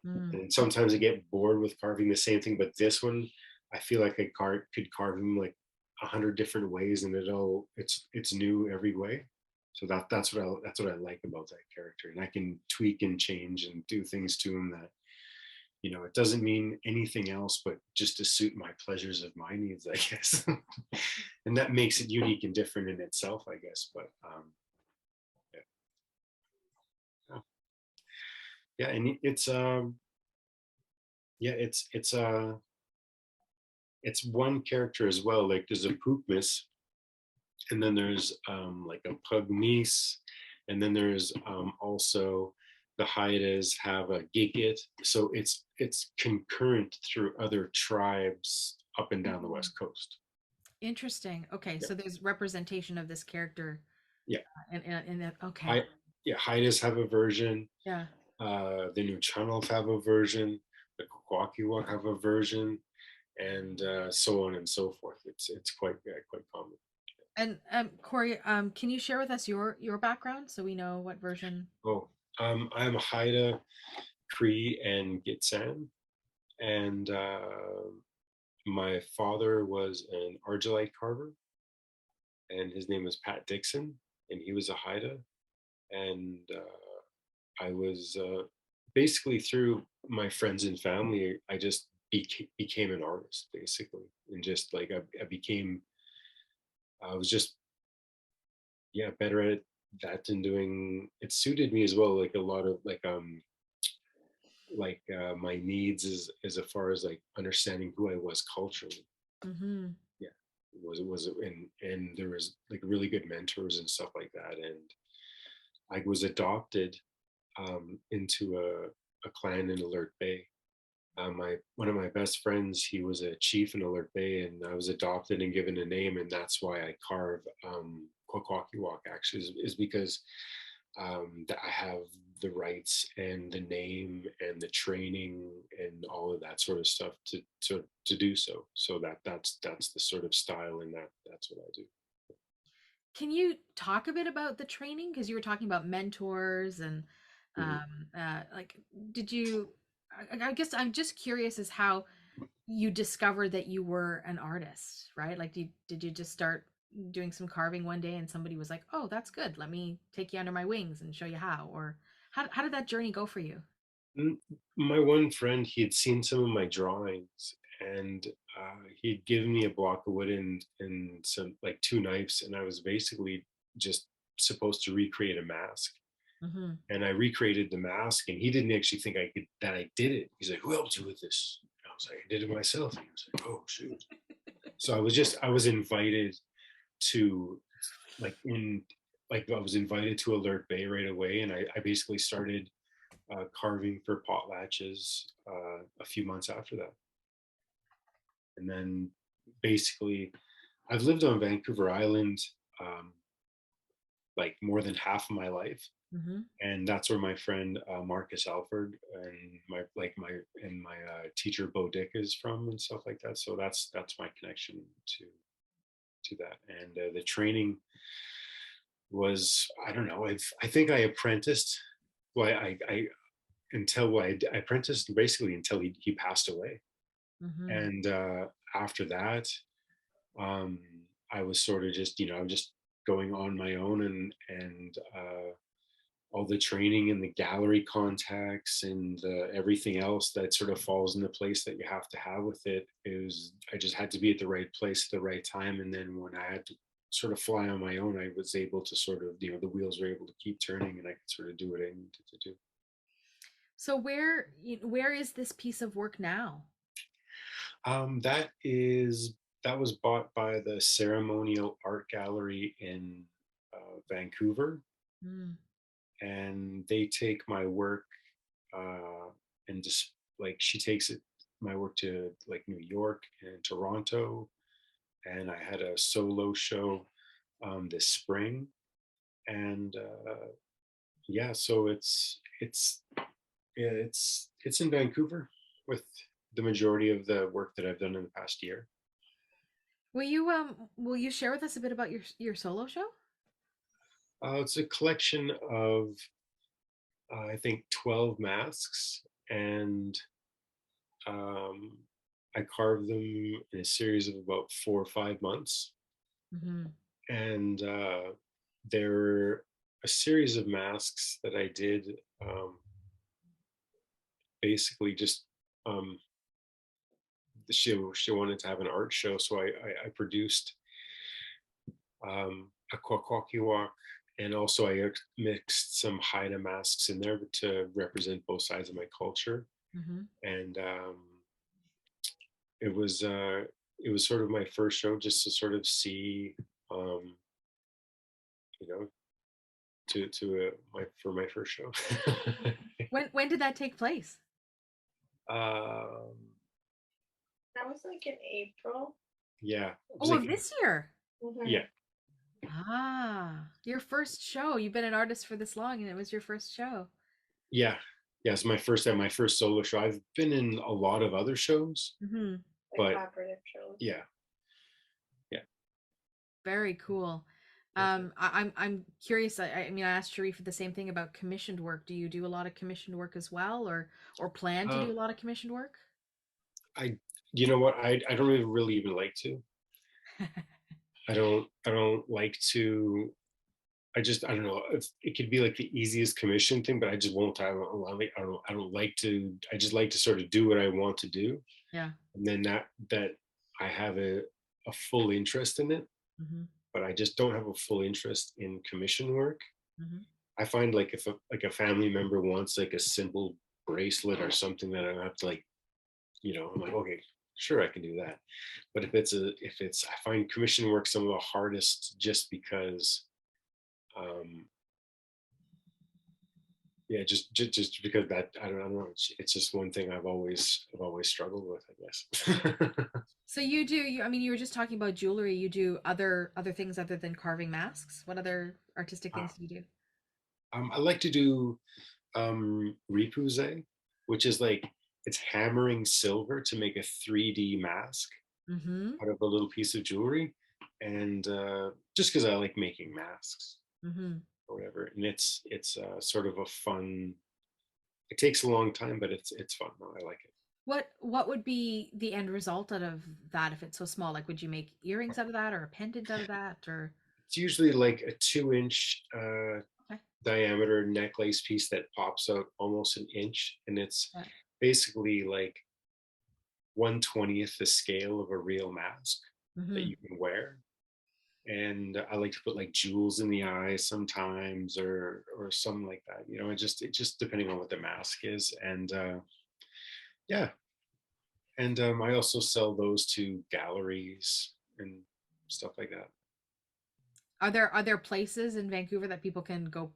mm,
and sometimes I get bored with carving the same thing. But this one, I feel like could carve him like 100 different ways, and it's new every way. So that's what I like about that character, and I can tweak and change and do things to him that, it doesn't mean anything else but just to suit my pleasures of my needs, I guess. And that makes it unique and different in itself, I guess. But yeah, and yeah, it's one character as well. Like there's a Pookmis, and then there's like a Pookmis, and then there's also the Haidas have a Gigit. So it's concurrent through other tribes up and down the
Mhm.
west coast.
Interesting. Okay,
Yeah,
so there's representation of this character
yeah.
in that. Okay.
Hi, yeah. Haidas have a version.
Yeah.
The new channels have a version. The Kwakiwak have a version, and so on and so forth. It's quite quite common.
And Corey, can you share with us your background so we know what version?
Oh, I'm Haida, Cree, and Gitsan, and my father was an argillite carver, and his name was Pat Dixon, and he was a Haida, and I was basically through my friends and family, I just became an artist basically, and just like I became, I was just yeah better at that than doing. It suited me as well, like a lot of my needs as far as like understanding who I was culturally.
Mm-hmm.
Yeah, it was and there was like really good mentors and stuff like that, and I was adopted into a clan in Alert Bay. My one of my best friends, he was a chief in Alert Bay, and I was adopted and given a name, and that's why I carve Kwakwakiwak. Actually, is because that I have the rights and the name and the training and all of that sort of stuff to do so. So that's the sort of style, and that's what I do.
Can you talk a bit about the training? Because you were talking about mentors and
Mhm.
like, did you? I guess I'm just curious as how you discovered that you were an artist, right? Like, did you just start doing some carving one day and somebody was like, "Oh, that's good. Let me take you under my wings and show you how," or how did that journey go for you?
Mm, My one friend, he had seen some of my drawings, and he'd given me a block of wood and some like two knives, and I was basically just supposed to recreate a mask.
Mm-hmm.
And I recreated the mask, and he didn't actually think I did it. He's like, "Who helped you with this?" And I was like, "I did it myself." And he was like, "Oh shoot!" So I was invited to like in like I was invited to Alert Bay right away, and I basically started carving for potlatches a few months after that. And then basically, I've lived on Vancouver Island um, like more than half of my life,
Mm-hmm.
and that's where my friend Marcus Alford and my teacher Bo Dick is from and stuff like that. So that's my connection to that. And the training was, I don't know, I think I apprenticed. Well, I apprenticed basically until he passed away.
Mm-hmm.
And after that, um, I was sort of just, I'm just going on my own, and all the training and the gallery contacts and everything else that sort of falls into place that you have to have with it is, I just had to be at the right place at the right time. And then when I had to sort of fly on my own, I was able to sort of, the wheels were able to keep turning, and I could sort of do what I needed to do.
So where is this piece of work now?
That is that was bought by the Ceremonial Art Gallery in Vancouver,
Mm.
and they take my work and just like she takes it my work to like New York and Toronto, and I had a solo show this spring, and yeah, so it's in Vancouver with the majority of the work that I've done in the past year.
Will you share with us a bit about your solo show?
It's a collection of, I think, 12 masks, and um, I carved them in a series of about 4 or 5 months.
Mm-hmm.
And there were a series of masks that I did basically just. Um, she wanted to have an art show, so I produced a Kwakwakiwak and also I mixed some Haida masks in there to represent both sides of my culture.
Mm-hmm.
And it was sort of my first show, just to sort of see, um, you know, for my first show.
When did that take place?
um,
That was like in April.
yeah, it was
Oh,
like,
of this year.
yeah,
Ah, your first show. You've been an artist for this long, and it was your first show.
yeah, yeah. It's my first time, my first solo show. I've been in a lot of other shows,
Mm-hmm.
Like
but
collaborative shows.
yeah, yeah.
Very cool.
Thank you.
I'm curious. I mean, I asked Sharifah the same thing about commissioned work. Do you do a lot of commissioned work as well, or plan to
Uh,
do a lot of commissioned work?
I, you know what? I don't really even like to. I don't like to. I don't know. It could be like the easiest commission thing, but I just won't. I don't like to. I just like to sort of do what I want to do,
Yeah.
and then that I have a full interest in it,
Mm-hmm.
but I just don't have a full interest in commission work.
Mm-hmm.
I find like if like a family member wants like a simple bracelet or something that I don't have to like, I'm like, okay, sure, I can do that. But I find commission work some of the hardest, just because, um, yeah, just because that I don't know. It's just one thing I've always struggled with, I guess.
So you do. I mean, you were just talking about jewelry. You do other things other than carving masks. What other artistic
Uh,
things do you do?
I like to do repousse, which is like it's hammering silver to make a 3D mask
Mm-hmm.
out of a little piece of jewelry, and just because I like making masks
Mm-hmm.
or whatever, and it's sort of a fun. It takes a long time, but it's fun. I like it.
What would be the end result out of that if it's so small? Like, would you make earrings out of that, or a pendant out of that, or?
It's usually like a 2 inch
Okay.
diameter necklace piece that pops out almost an inch, and it's
Yeah.
basically like 1/20th the scale of a real mask that
Mm-hmm.
you can wear. And I like to put like jewels in the eyes sometimes, or something like that. It just depending on what the mask is, and yeah. And I also sell those to galleries and stuff like that.
Are there places in Vancouver that people can go,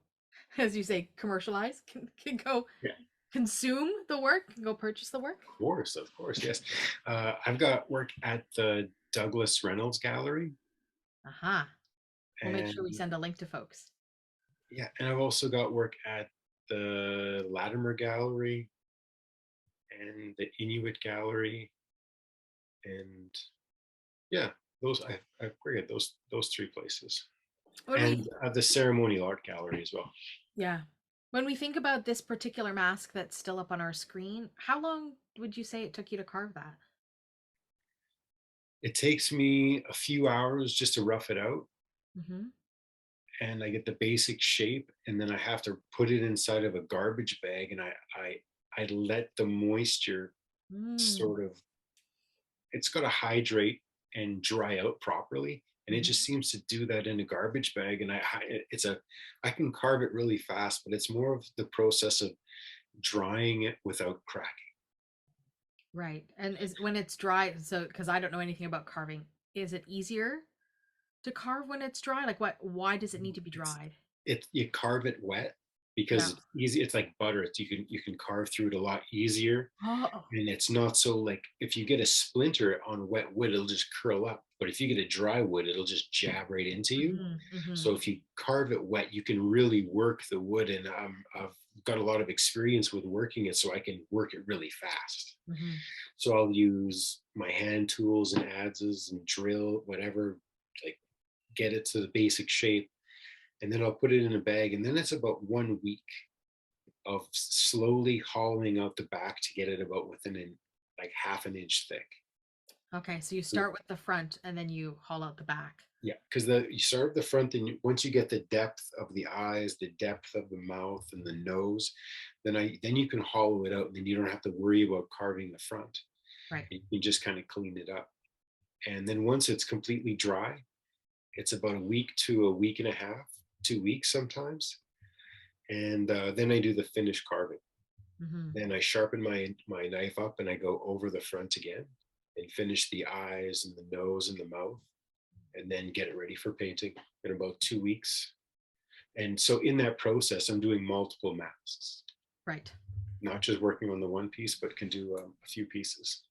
as you say, commercialize, can go
Yeah,
consume the work, can go purchase the work?
of course, yes. I've got work at the Douglas Reynolds Gallery,
Aha. We'll make
and
sure we send a link to folks.
yeah, and I've also got work at the Latimer Gallery and the Inuit Gallery, and yeah, I forget those three places,
When
and
we
the Ceremonial Art Gallery as well.
Yeah. When we think about this particular mask that's still up on our screen, how long would you say it took you to carve that?
It takes me a few hours just to rough it out,
Mm-hmm.
and I get the basic shape, and then I have to put it inside of a garbage bag, and I let the moisture
Mm.
sort of, it's got to hydrate and dry out properly, and it
Mm-hmm.
just seems to do that in a garbage bag. And I can carve it really fast, but it's more of the process of drying it without cracking.
Right. And is when it's dry, so because I don't know anything about carving, is it easier to carve when it's dry? Like why does it need to be
It's
dried?
you carve it wet because
Yeah.
it's easy. It's like butter. You can carve through it a lot easier,
Oh.
and it's not so like if you get a splinter on wet wood, it'll just curl up. But if you get a dry wood, it'll just jab right into you.
Mm-hmm. Mm-hmm.
So if you carve it wet, you can really work the wood, and I've got a lot of experience with working it, so I can work it really fast.
Mm-hmm.
So I'll use my hand tools and adzes and drill whatever, like get it to the basic shape, and then I'll put it in a bag, and then it's about 1 week of slowly hollowing out the back to get it about within like half an inch thick.
Okay, so you start with the front and then you haul out the back.
Yeah, because you start at the front, and once you get the depth of the eyes, the depth of the mouth, and the nose, then you can hollow it out, and then you don't have to worry about carving the front.
Right.
You just kind of clean it up, and then once it's completely dry, it's about a week to a week and a half 2 weeks sometimes. And then I do the finished carving.
Mm-hmm.
Then I sharpen my knife up and I go over the front again and finish the eyes and the nose and the mouth, and then get it ready for painting in about 2 weeks. And so in that process, I'm doing multiple masks,
Right.
not just working on the one piece, but can do a few pieces.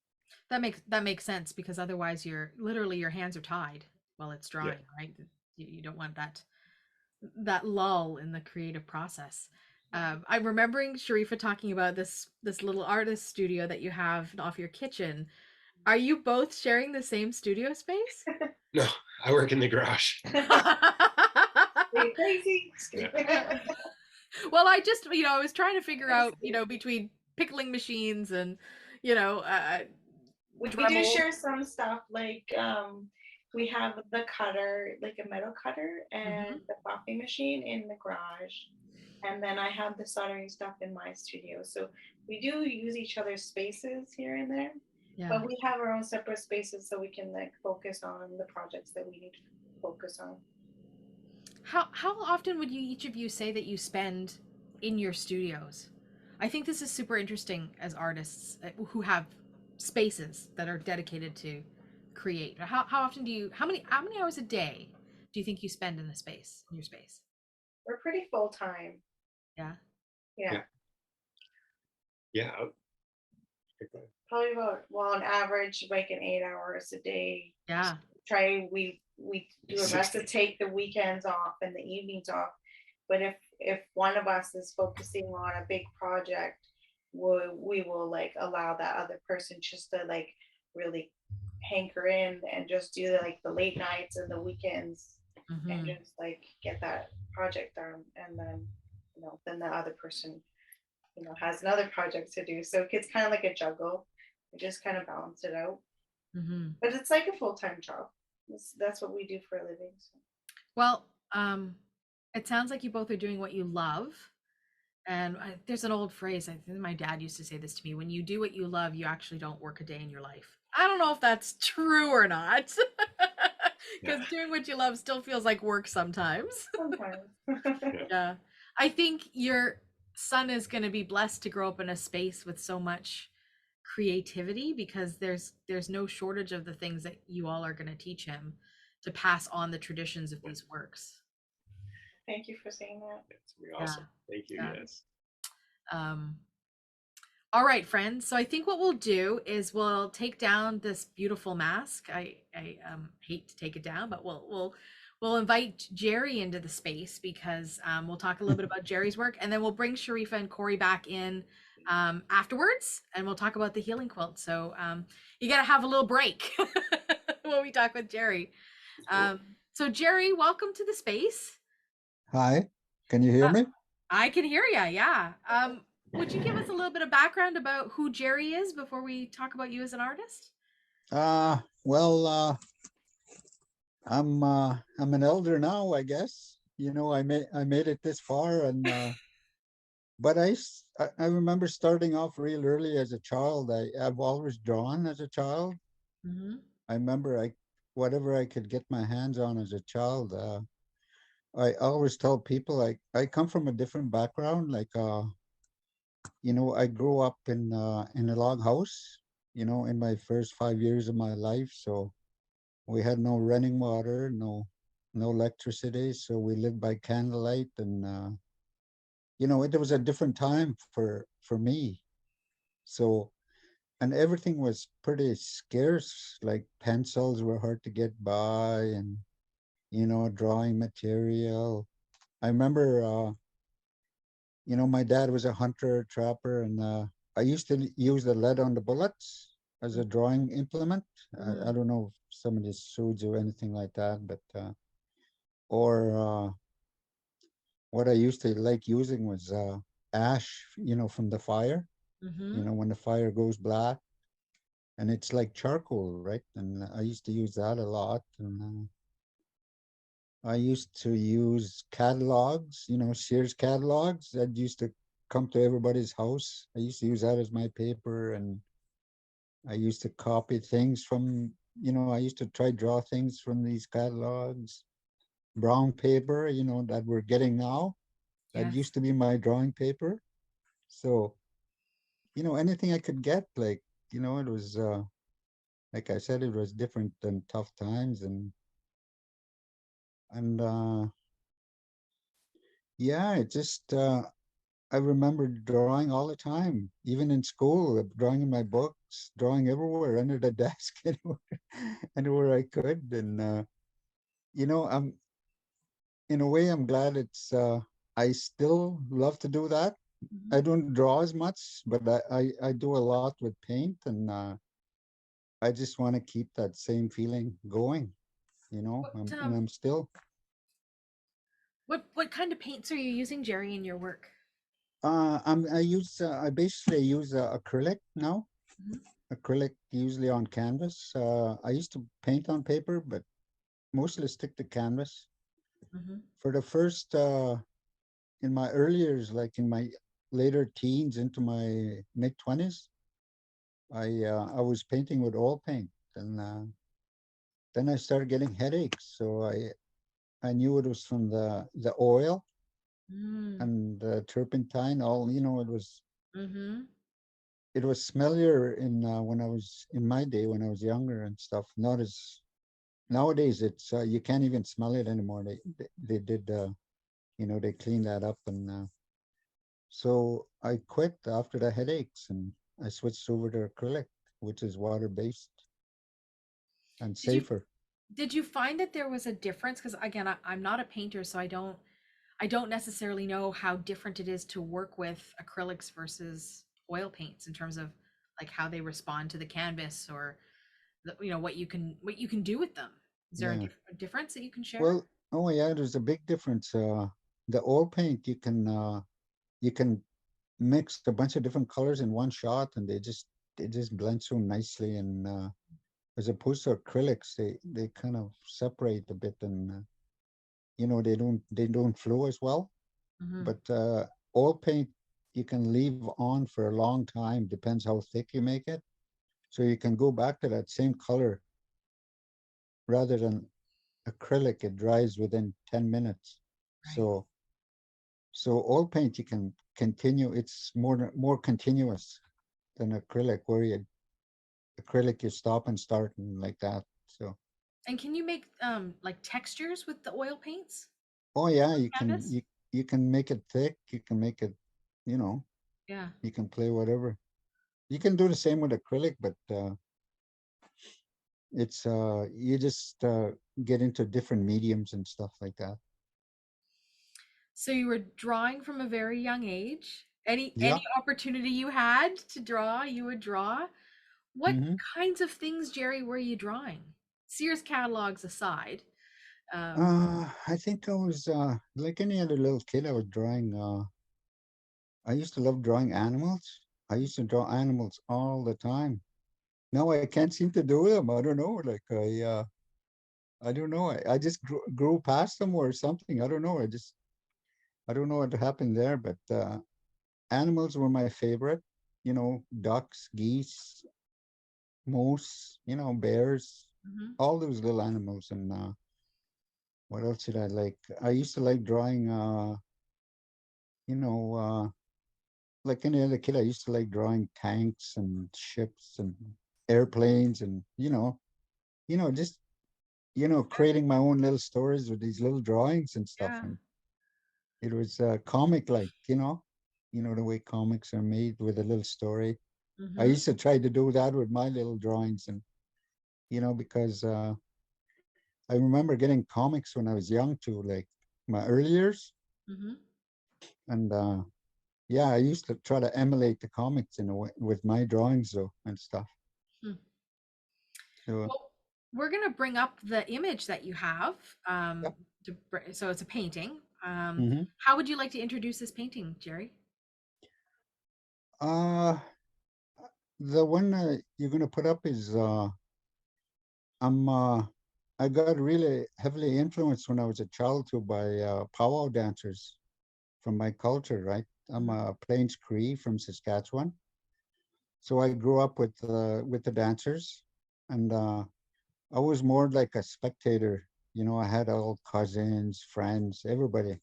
That makes sense, because otherwise you're literally, your hands are tied while it's
Yeah.
drying, right? You don't want that lull in the creative process. I'm remembering Sharifah talking about this little artist studio that you have off your kitchen. Are you both sharing the same studio space?
No, I work in the garage.
Crazy.
Yeah.
Well, I was trying to figure out, between pickling machines and,
We do
Dremel.
share some stuff, like we have the cutter, like a metal cutter, and the coffee machine in the garage, and then I have the soldering stuff in my studio. So we do use each other's spaces here and there,
Yeah.
but we have our own separate spaces so we can like focus on the projects that we need to focus on.
How often would each of you say that you spend in your studios? I think this is super interesting as artists who have spaces that are dedicated to create. How often how many hours a day do you think you spend in your space?
We're pretty full time.
Yeah.
Yeah.
Yeah.
Probably about, well, on average, like an 8 hours a day.
Yeah.
We do our best to take the weekends off and the evenings off. But if one of us is focusing on a big project, we will like allow that other person just to like really hanker in and just do like the late nights and the weekends and just like get that project done. And then, then the other person, has another project to do. So it's kind of like a juggle. We just kind of balance it out. But it's like a full-time job. That's what we do for a living. So.
Well, it sounds like you both are doing what you love. And there's an old phrase, I think my dad used to say this to me: when you do what you love, you actually don't work a day in your life. I don't know if that's true or not, because doing what you love still feels like work sometimes.
Sometimes.
Yeah. I think your son is going to be blessed to grow up in a space with so much creativity, because there's no shortage of the things that you all are going to teach him to pass on the traditions of these works.
Thank you for saying that.
That's really awesome. Thank you. Yes.
All right, friends. So I think what we'll do is we'll take down this beautiful mask. I hate to take it down, but we'll invite Jerry into the space, because we'll talk a little bit about Jerry's work, and then we'll bring Sharifah and Corey back in afterwards, and we'll talk about the Healing Quilt. So you got to have a little break when we talk with Jerry. So Jerry, welcome to the space.
Hi, can you hear me?
I can hear you. Yeah. Would you give us a little bit of background about who Jerry is before we talk about you as an artist?
Well, I'm an elder now, I guess. I made it this far, and but I remember starting off real early as a child. I've always drawn as a child. I remember whatever I could get my hands on as a child. I always tell people I come from a different background. Like I grew up in a log house. In my first 5 years of my life, so we had no running water, no electricity, so we lived by candlelight, and it was a different time for me. So, and everything was pretty scarce. Like pencils were hard to get by, and drawing material. I remember, my dad was a hunter trapper, and I used to use the lead on the bullets as a drawing implement. I don't know if somebody sued or anything like that, but what I used to like using was ash, from the fire. When the fire goes black, and it's like charcoal, right? And I used to use that a lot, and I used to use catalogs, Sears catalogs that used to come to everybody's house. I used to use that as my paper, and I used to copy things from, I used to try draw things from these catalogs. brown paper, that we're getting now. That
Yes.
used to be my drawing paper. So, anything I could get, like, it was, like I said, it was different than tough times. And yeah, it just, I remember drawing all the time, even in school, drawing in my books, drawing everywhere, under the desk, anywhere I could. And, I'm, in a way, I'm glad I still love to do that.
Mhm.
I don't draw as much, but I do a lot with paint, and I just want to keep that same feeling going,
What
and I'm still.
what kind of paints are you using, Jerry, in your work?
I basically use acrylic now.
Mhm.
Acrylic usually on canvas. I used to paint on paper, but mostly stick to canvas.
Mhm.
For the first, in my early years, like in my later teens into my mid 20s, I was painting with oil paint, and then I started getting headaches. So I knew it was from the oil
Mm.
and the turpentine. All
Mhm.
it was smellier in when I was in my day, when I was younger and stuff. Not as nowadays. It's you can't even smell it anymore. They did they cleaned that up, and so I quit after the headaches, and I switched over to acrylic, which is water based and
Did you
safer.
did you find that there was a difference? Because again, I'm not a painter, so I don't necessarily know how different it is to work with acrylics versus oil paints in terms of like how they respond to the canvas or what you can do with them. Is there
Yeah.
a difference that you can share?
Well, oh yeah, there's a big difference. The oil paint you can mix a bunch of different colors in one shot, and they just blend so nicely. And as opposed to acrylics, they kind of separate a bit, and they don't flow as well.
Hmm.
But oil paint you can leave on for a long time. Depends how thick you make it. So you can go back to that same color rather than acrylic. It dries within 10 minutes.
Right.
So oil paint you can continue. It's more continuous than acrylic, where acrylic you stop and start and like that. So
And can you make like textures with the oil paints
oh yeah, you can
canvas?
you can make it thick. You can make it, you know,
Yeah.
you can play whatever. You can do the same with acrylic, but it's you just get into different mediums and stuff like that.
So you were drawing from a very young age. Any
Yeah.
opportunity you had to draw, you would draw. What
Hmm.
kinds of things, Jerry, were you drawing? Sears catalogs aside. Um,
I think I was like any other little kid. I was drawing. I used to love drawing animals. I used to draw animals all the time. Now I can't seem to do them. I don't know. Like I don't know. I just grew past them or something. I don't know. I don't know what happened there. But animals were my favorite. Ducks, geese, moose. Bears.
mhm.
All those little animals. And what else did I like? I used to like drawing. You know, like any other kid, I used to like drawing tanks and ships and airplanes, and just creating my own little stories with these little drawings and stuff.
Yeah.
And it was comic like, the way comics are made with a little story. I
Hmm.
used to try to do that with my little drawings, and because I remember getting comics when I was young too, like my early years,
Hmm.
and yeah, I used to try to emulate the comics in a way with my drawings though and stuff.
Hmm.
So
Well, we're gonna bring up the image that you have.
yeah.
So it's a painting.
Hmm.
How would you like to introduce this painting, Jerry?
Uh, the one you're gonna put up is I'm I got really heavily influenced when I was a child too by powwow dancers from my culture, right? I'm
Mhm.
a Plains Cree from Saskatchewan, so I grew up with the dancers, and I was more like a spectator I had all cousins, friends, everybody.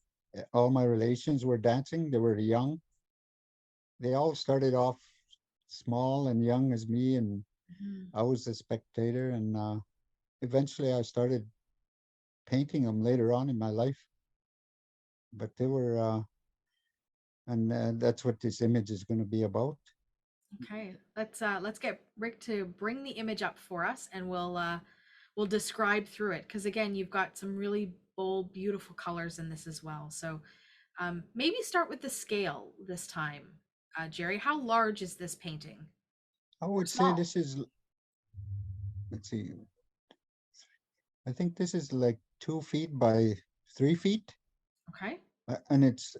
All my relations were dancing. They were young. They all started off small and young as me, and
Mhm.
I was a spectator. And eventually, I started painting them later on in my life. But they were, and that's what this image is going to be about.
Okay, let's get Rick to bring the image up for us, and we'll describe through it, because again, you've got some really bold, beautiful colors in this as well. So maybe start with the scale this time. Jerry, how large is this painting?
I
Or
would say
small?
this is, let's see, I think this is like 2 feet by 3 feet.
Okay.
And it's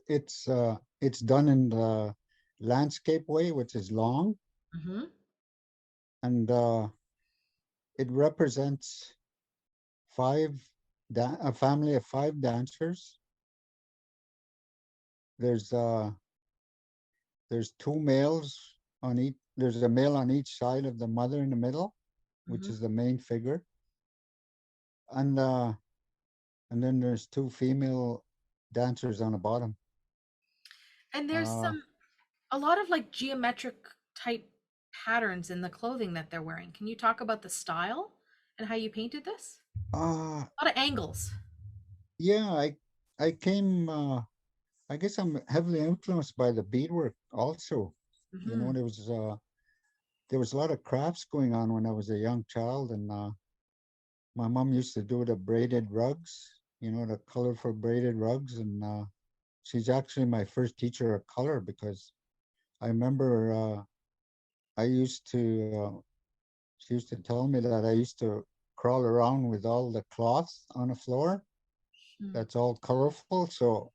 done in the landscape way, which is long,
Mm-hmm.
and it represents five a family of 5 dancers. There's there's two males on each. There's a male on each side of the mother in the middle, which
Mm-hmm.
is the main figure, and uh, and then there's two female dancers on the bottom.
And there's
Uh,
some a lot of like geometric type patterns in the clothing that they're wearing. Can you talk about the style and how you painted this?
uh,
A lot of angles.
yeah, I came. I guess I'm heavily influenced by the beadwork also.
Mm-hmm.
There was a lot of crafts going on when I was a young child, and my mom used to do the braided rugs, the colorful braided rugs, and she's actually my first teacher of color because I remember I used to. She used to tell me that I used to crawl around with all the cloth on the floor. That's all colorful, so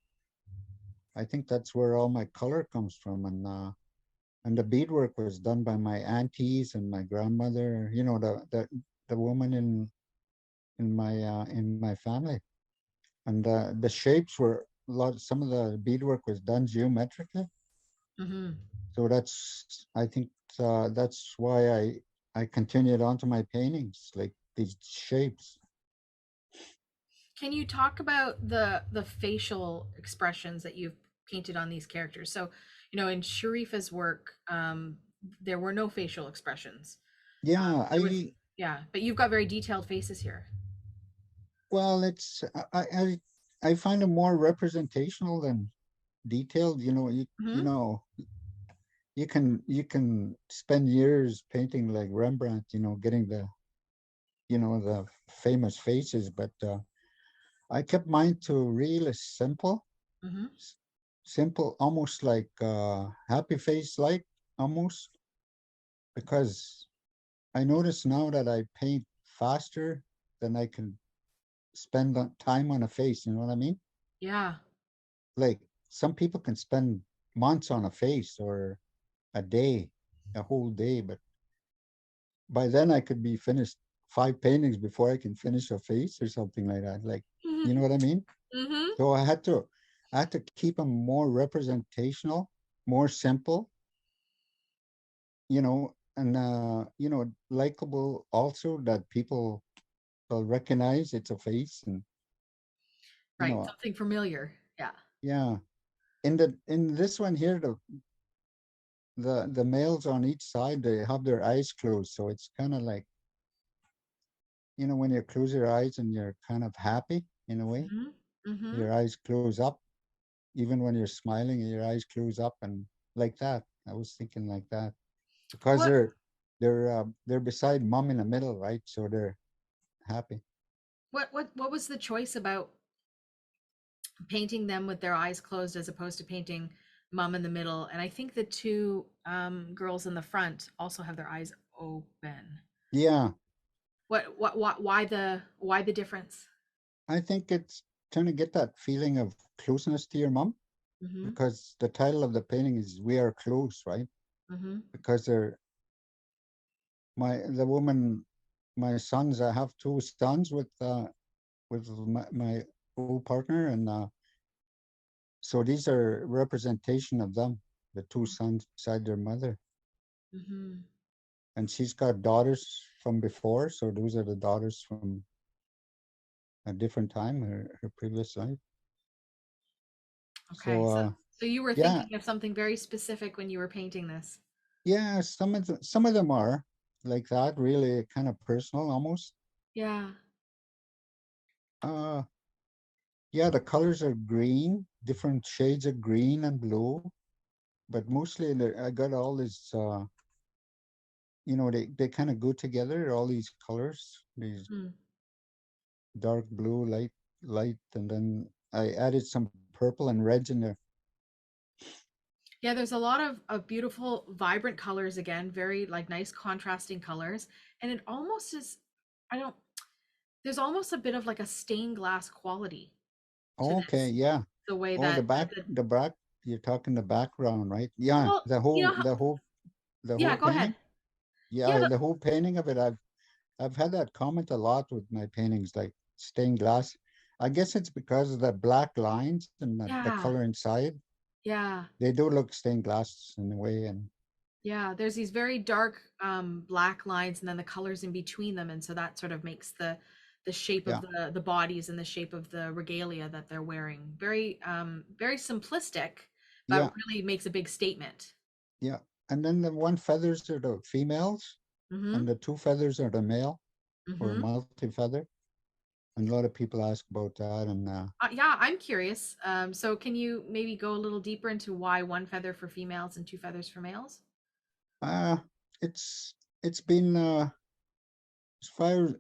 I think that's where all my color comes from, and the beadwork was done by my aunties and my grandmother. The woman in my family, and the shapes were a lot. Some of the beadwork was done geometrically,
Mm-hmm.
so I think that's why I continued on to my paintings, like these shapes.
Can you talk about the facial expressions that you've painted on these characters? So, in Sharifah's work, there were no facial expressions.
Yeah,
There was, yeah, but you've got very detailed faces here.
well, it's I find it more representational than detailed. You
Mm-hmm.
know you can spend years painting like Rembrandt, getting the famous faces, but I kept mine to real simple,
Mm-hmm.
simple, almost like happy face like almost, because I notice now that I paint faster than I can spend time on a face. You know what I mean?
Yeah.
Like some people can spend months on a face or a day, a whole day, but by then I could be finished 5 paintings before I can finish a face or something like that. Like, you know what I mean?
Mm-hmm.
So I had to keep them more representational, more simple, and likable also, that people will recognize it's a face. And you
Right.
know,
Something familiar. Yeah.
yeah. In this one here, the males on each side, they have their eyes closed, so it's kind of like, when you close your eyes and you're kind of happy in a way,
Mm-hmm. Mm-hmm.
your eyes close up. Even when you're smiling, your eyes close up, and like that. I was thinking like that because
What
they're beside mom in the middle, right? So they're happy.
what was the choice about painting them with their eyes closed as opposed to painting mom in the middle? And I think the two girls in the front also have their eyes open.
Yeah,
Why the difference?
I think it's trying to get that feeling of closeness to your mom,
Mm-hmm.
because the title of the painting is "We Are Close," right?
Mm-hmm.
Because the woman, my sons. I have two sons with my old partner, and so these are representation of them, the two sons beside their mother.
Mm-hmm.
And she's got daughters from before, so those are the daughters from a different time, her previous life.
Okay,
So
so you were
yeah,
thinking of something very specific when you were painting this.
yeah, some of them are like that, really kind of personal almost.
Yeah.
Uh, yeah, the colors are green, different shades of green and blue, but mostly I got all this. They kind of go together. All these colors, these
Hmm.
dark blue, light, and then I added some purple and reds in there.
Yeah, there's a lot of beautiful, vibrant colors again, very like nice contrasting colors. And it almost is, I don't, there's almost a bit of like a stained glass quality to
Okay,
this.
yeah.
The way
Oh,
that
the back. You're talking the background, right? Yeah,
well, you know,
the
yeah,
whole
go ahead.
painting. Yeah,
Yeah,
the whole painting of it. I've had that comment a lot with my paintings, like stained glass. I guess it's because of the black lines and the
yeah,
color inside.
yeah.
They do look stained glass in a way, and
Yeah, there's these very dark black lines and then the colors in between them, and so that sort of makes the shape of
yeah,
the bodies and the shape of the regalia that they're wearing very simplistic, but
yeah,
really makes a big statement.
yeah. And then the one feathers are the females,
Mm-hmm.
and the two feathers are the male or
Mm-hmm.
multi-feather. And a lot of people ask about that, and
Yeah, I'm curious. So can you maybe go a little deeper into why one feather for females and two feathers for males?
uh, it's been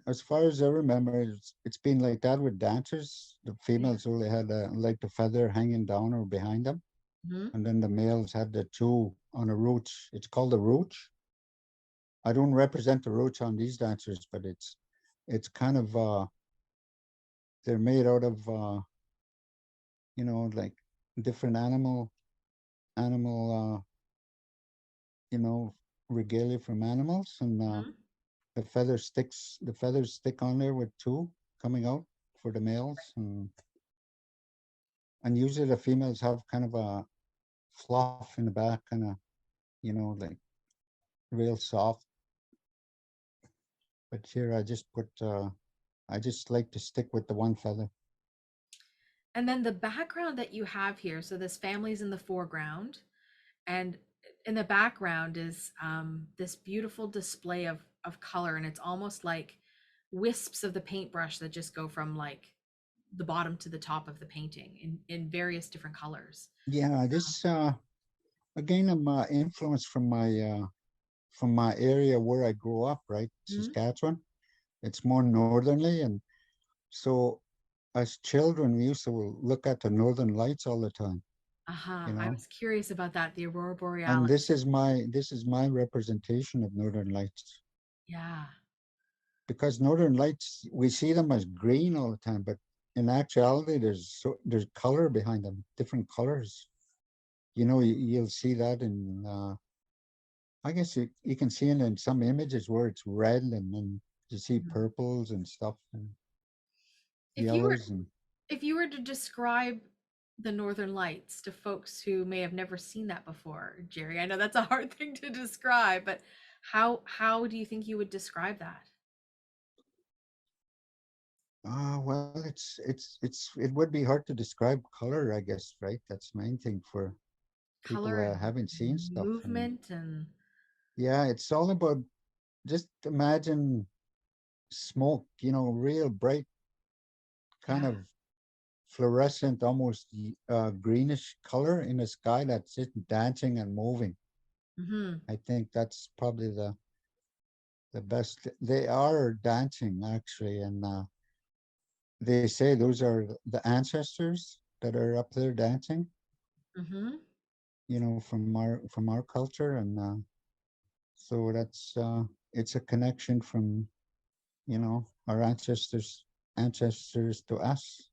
as far as I remember, it's been like that with dancers. The
Yeah.
females only had like the feather hanging down or behind them,
Mm-hmm.
and then the males had the two on a roach. It's called a roach. I don't represent the roach on these dancers, but it's kind of they're made out of like different animal you know regalia from animals, and
Mm-hmm.
the feathers stick on there with two coming out for the males, and usually the females have kind of a fluff in the back, kind of like real soft. But here I just like to stick with the one feather.
And then the background that you have here, so this family's in the foreground, and in the background is this beautiful display of color, and it's almost like wisps of the paintbrush that just go from like the bottom to the top of the painting in various different colors.
Yeah, this again, I'm influenced from my area where I grew up, right,
Mm-hmm.
Saskatchewan. It's more northerly, and so as children, we used to look at the northern lights all the time,
Uh-huh.
you
I
know.
was curious about that, the aurora
And
borealis.
this is my representation of northern lights,
Yeah.
because northern lights we see them as green all the time, but in actuality, there's color behind them, different colors. You'll see that in I guess you can see it in some images where it's red, and then you see
Mhm.
purples and stuff and
If you were
yellows and
if you were to describe the Northern Lights to folks who may have never seen that before, Jerry, I know that's a hard thing to describe, but how do you think you would describe that?
well, it would be hard to describe color, I guess, right? That's the main thing for people
Color
that
and
haven't seen stuff. And
movement and
yeah, it's all about, just imagine smoke, real bright, kind
yeah.
of fluorescent, almost greenish color in the sky that's just dancing and moving.
Hmm.
I think that's probably the best. They are dancing actually, and they say those are the ancestors that are up there dancing,
Hmm.
from our culture, and so it's a connection from our ancestors to us.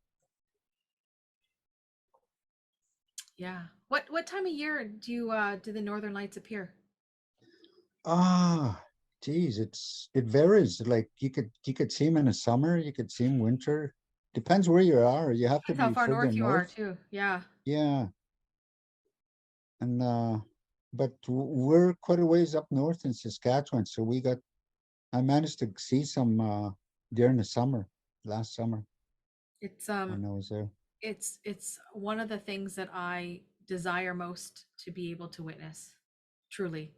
Yeah. What time of year do the Northern Lights appear?
Ah, geez, it varies. Like you could see them in the summer, you could see them winter. Depends where you are. You have to
Depends how
be
far
further
north you are
north.
too. Yeah.
Yeah, and but we're quite a ways up north in Saskatchewan, so I managed to see some during the summer, last summer.
It's
when I was there.
it's one of the things that I desire most to be able to witness, truly,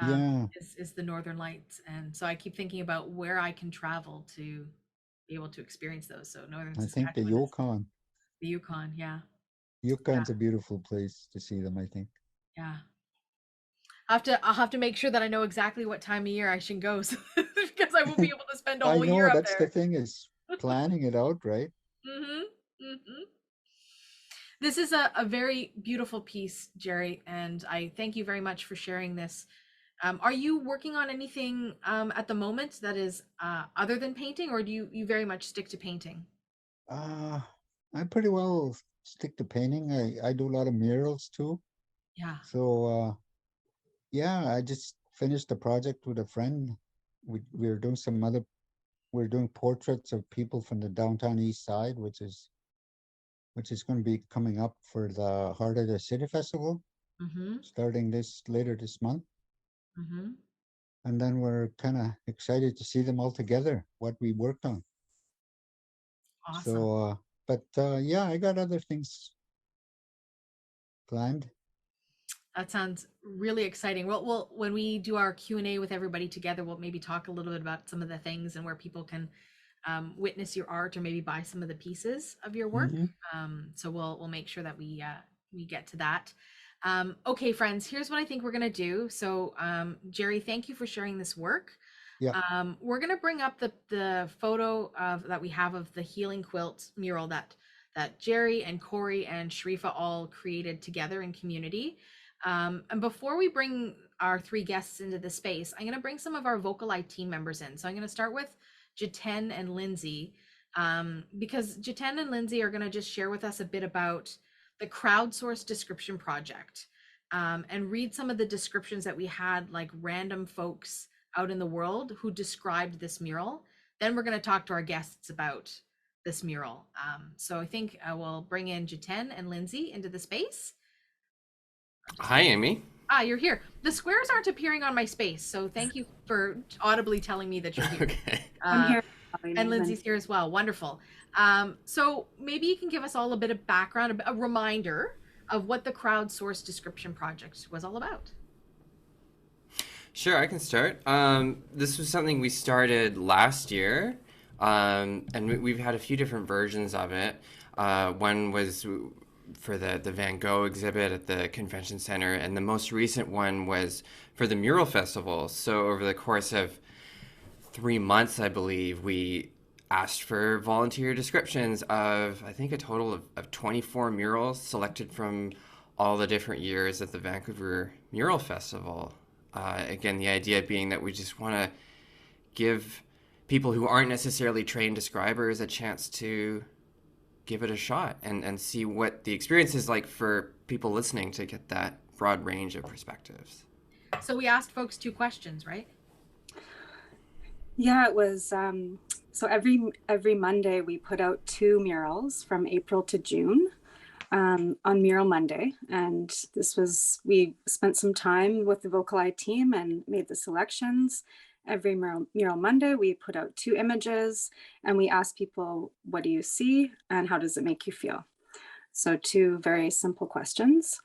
um,
Yeah,
is the Northern Lights. And so I keep thinking about where I can travel to be able to experience those. So Northern
I think the
Saskatchewan is
Yukon.
the Yukon. Yeah. Yeah.
Yukon's a beautiful place to see them, I think.
Yeah. I'll have to make sure that I know exactly what time of year I should go so, because I won't be able to spend a
I
whole year
know
up
that's the
there.
thing is planning it out, right?
Mm-hmm. Mm-hmm. This is a very beautiful piece, Jerry, and I thank you very much for sharing this. Are you working on anything at the moment that is other than painting, or do you very much stick to painting?
Uh, I pretty well stick to painting. I do a lot of murals too.
Yeah.
So yeah, I just finished a project with a friend. We were doing some other we're doing portraits of people from the downtown east side, which is going to be coming up for the Heart of the City Festival,
Mm-hmm.
starting this later this month.
Mm-hmm.
And then we're kind of excited to see them all together, what we worked on.
Awesome.
So, but yeah, I got other things planned.
That sounds really exciting. Well, when we do our Q&A with everybody together, we'll maybe talk a little bit about some of the things and where people can witness your art or maybe buy some of the pieces of your work.
Hmm.
So we'll make sure that we get to that. Okay, friends, here's what I think we're gonna do. So Jerry, thank you for sharing this work.
Yeah.
We're gonna bring up the photo of that we have of the Healing Quilt mural that Jerry and Corey and Sharifah all created together in community. And before we bring our three guests into the space, I'm going to bring some of our VocalEye team members in. So I'm going to start with Jiten and Lindsay, because Jiten and Lindsay are going to just share with us a bit about the crowdsourced description project, and read some of the descriptions that we had, like random folks out in the world who described this mural. Then we're going to talk to our guests about this mural. So I think I will bring in Jiten and Lindsay into the space.
Hi, Amy.
You're here. The squares aren't appearing on my space, so thank you for audibly telling me that you're here.
Okay.
I'm here.
And Lindsay's here as well. Wonderful. So maybe you can give us all a bit of background, a reminder of what the crowdsourced description project was all about.
Sure, I can start. This was something we started last year, and we've had a few different versions of it. One was for the Van Gogh exhibit at the convention center, and the most recent one was for the Mural Festival. So over the course of 3 months, I believe, we asked for volunteer descriptions of, I think, a total of 24 murals selected from all the different years at the Vancouver Mural Festival. Again, the idea being that we just want to give people who aren't necessarily trained describers a chance to give it a shot and see what the experience is like for people listening, to get that broad range of perspectives.
So we asked folks 2 questions, right?
Yeah, it was so every Monday we put out 2 murals from April to June on Mural Monday, and we spent some time with the VocalEye team and made the selections. Every mural Monday we put out 2 images, and we asked people, what do you see and how does it make you feel? So 2 very simple questions,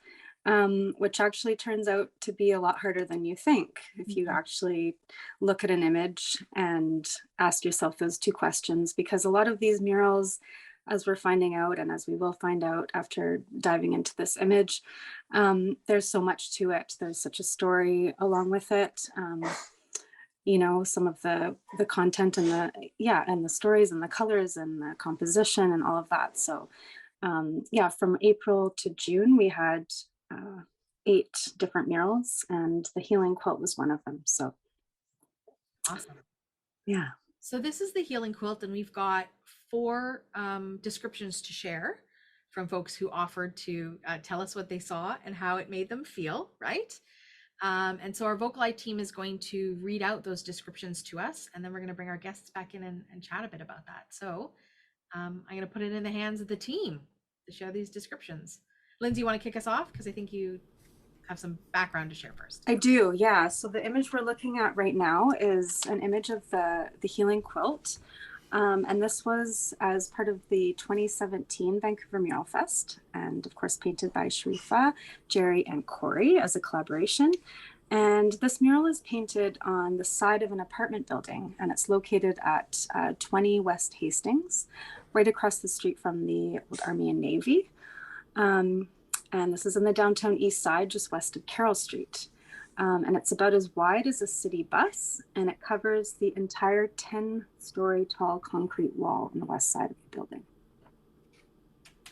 which actually turns out to be a lot harder than you think. If you actually look at an image and ask yourself those 2 questions, because a lot of these murals, as we're finding out, and as we will find out after diving into this image, there's so much to it. There's such a story along with it. Some of the content and the stories and the colors and the composition and all of that. So from April to June, we had 8 different murals, and the Healing Quilt was one of them. So
awesome.
Yeah.
So this is the Healing Quilt, and we've got 4 descriptions to share from folks who offered to tell us what they saw and how it made them feel, right? And so our VocalEye team is going to read out those descriptions to us, and then we're going to bring our guests back in and chat a bit about that. So I'm going to put it in the hands of the team to share these descriptions. Lindsay, you want to kick us off? Because I think you have some background to share first.
I do, yeah. So the image we're looking at right now is an image of the Healing Quilt. And this was as part of the 2017 Vancouver Mural Fest, and of course painted by Sharifah, Jerry, and Corey as a collaboration. And this mural is painted on the side of an apartment building, and it's located at 20 West Hastings, right across the street from the Old Army and Navy. And this is in the downtown east side, just west of Carroll Street. And it's about as wide as a city bus, and it covers the entire 10-story tall concrete wall on the west side of the building.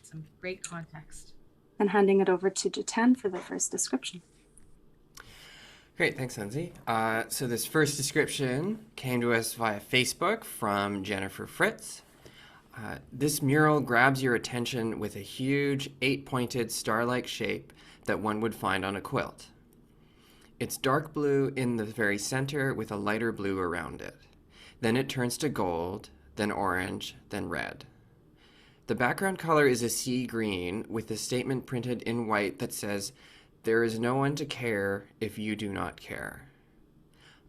Some great context.
And handing it over to Jiten for the first description.
Great, thanks, Lindsay. So this first description came to us via Facebook from Jennifer Fritz. This mural grabs your attention with a huge 8-pointed star-like shape that one would find on a quilt. It's dark blue in the very center with a lighter blue around it. Then it turns to gold, then orange, then red. The background color is a sea green with a statement printed in white that says, "There is no one to care if you do not care."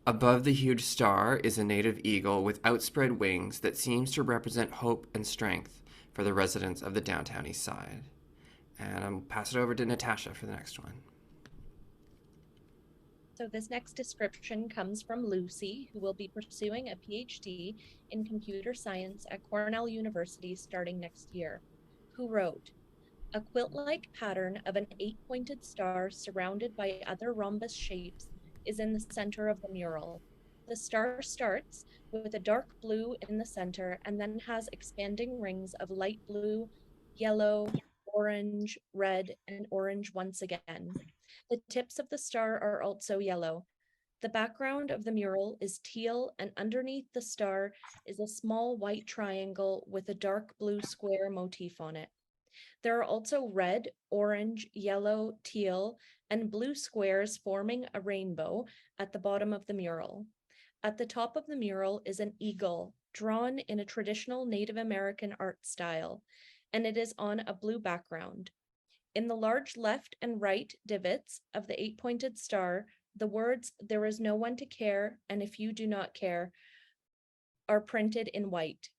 Above the huge star is a native eagle with outspread wings that seems to represent hope and strength for the residents of the downtown east side. And I'll pass it over to Natasha for the next one.
So this next description comes from Lucy, who will be pursuing a PhD in computer science at Cornell University starting next year, who wrote, "A quilt-like pattern of an 8-pointed star surrounded by other rhombus shapes is in the center of the mural. The star starts with a dark blue in the center and then has expanding rings of light blue, yellow, orange, red, and orange once again. The tips of the star are also yellow. The background of the mural is teal, and underneath the star is a small white triangle with a dark blue square motif on it. There are also red, orange, yellow, teal, and blue squares forming a rainbow at the bottom of the mural. At the top of the mural is an eagle drawn in a traditional Native American art style, and it is on a blue background. In the large left and right divots of the 8-pointed star, the words, 'There is no one to care, and if you do not care,' are printed in white.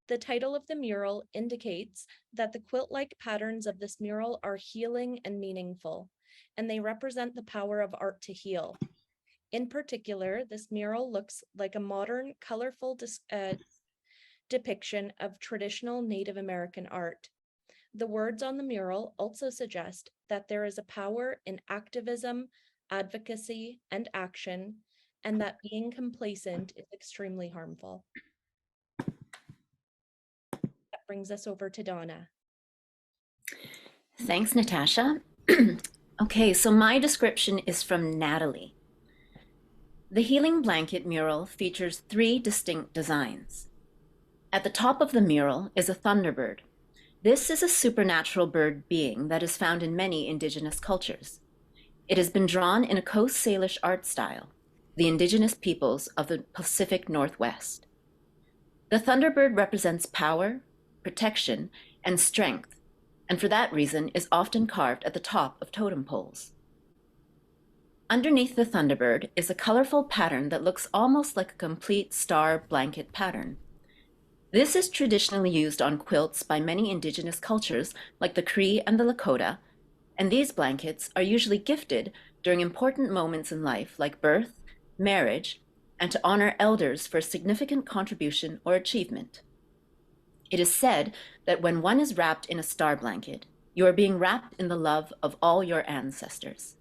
The title of the mural indicates that the quilt-like patterns of this mural are healing and meaningful, and they represent the power of art to heal. In particular, this mural looks like a modern, colorful depiction of traditional Native American art. The words on the mural also suggest that there is a power in activism, advocacy, and action, and that being complacent is extremely harmful." That brings us over to Donna.
Thanks, Natasha. Okay, so my description is from Natalie. The Healing Blanket mural features 3 distinct designs. At the top of the mural is a thunderbird. This is a supernatural bird being that is found in many Indigenous cultures. It has been drawn in a Coast Salish art style, the Indigenous peoples of the Pacific Northwest. The thunderbird represents power, protection, and strength, and for that reason is often carved at the top of totem poles. Underneath the thunderbird is a colorful pattern that looks almost like a complete star blanket pattern. This is traditionally used on quilts by many Indigenous cultures like the Cree and the Lakota, and these blankets are usually gifted during important moments in life like birth, marriage, and to honor elders for a significant contribution or achievement. It is said that when one is wrapped in a star blanket, you are being wrapped in the love of all your ancestors.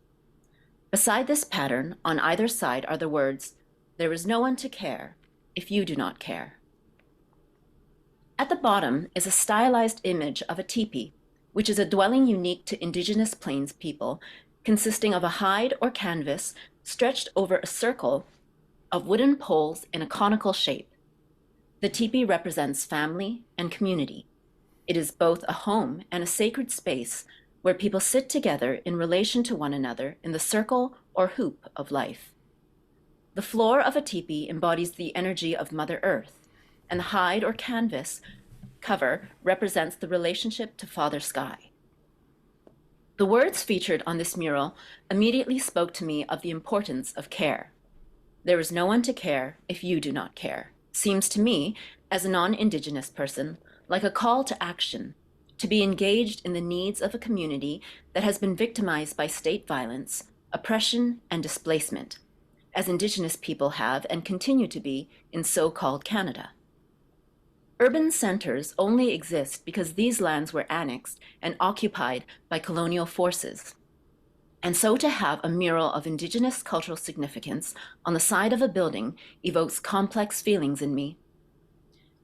Beside this pattern, on either side are the words, "There is no one to care if you do not care." At the bottom is a stylized image of a teepee, which is a dwelling unique to Indigenous Plains people, consisting of a hide or canvas stretched over a circle of wooden poles in a conical shape. The teepee represents family and community. It is both a home and a sacred space where people sit together in relation to one another in the circle or hoop of life. The floor of a teepee embodies the energy of Mother Earth, and the hide or canvas cover represents the relationship to Father Sky. The words featured on this mural immediately spoke to me of the importance of care. There is no one to care if you do not care, seems to me as a non-Indigenous person, like a call to action, to be engaged in the needs of a community that has been victimized by state violence, oppression, and displacement, as Indigenous people have and continue to be in so-called Canada. Urban centers only exist because these lands were annexed and occupied by colonial forces. And so to have a mural of Indigenous cultural significance on the side of a building evokes complex feelings in me.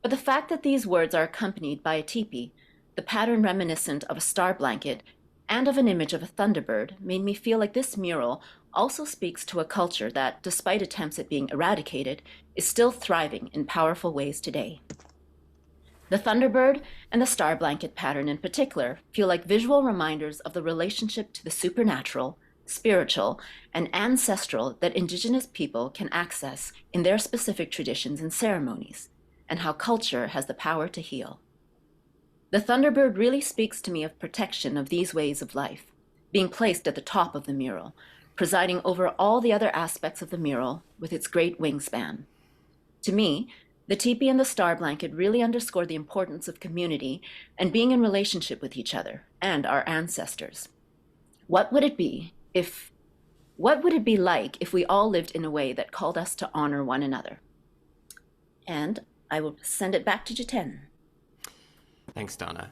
But the fact that these words are accompanied by a teepee, the pattern reminiscent of a star blanket, and of an image of a thunderbird made me feel like this mural also speaks to a culture that, despite attempts at being eradicated, is still thriving in powerful ways today. The thunderbird and the star blanket pattern in particular feel like visual reminders of the relationship to the supernatural, spiritual, and ancestral that Indigenous people can access in their specific traditions and ceremonies, and how culture has the power to heal. The thunderbird really speaks to me of protection of these ways of life, being placed at the top of the mural, presiding over all the other aspects of the mural with its great wingspan. To me, the teepee and the star blanket really underscore the importance of community and being in relationship with each other and our ancestors. What would it be like if we all lived in a way that called us to honor one another? And I will send it back to Jiten.
Thanks, Donna.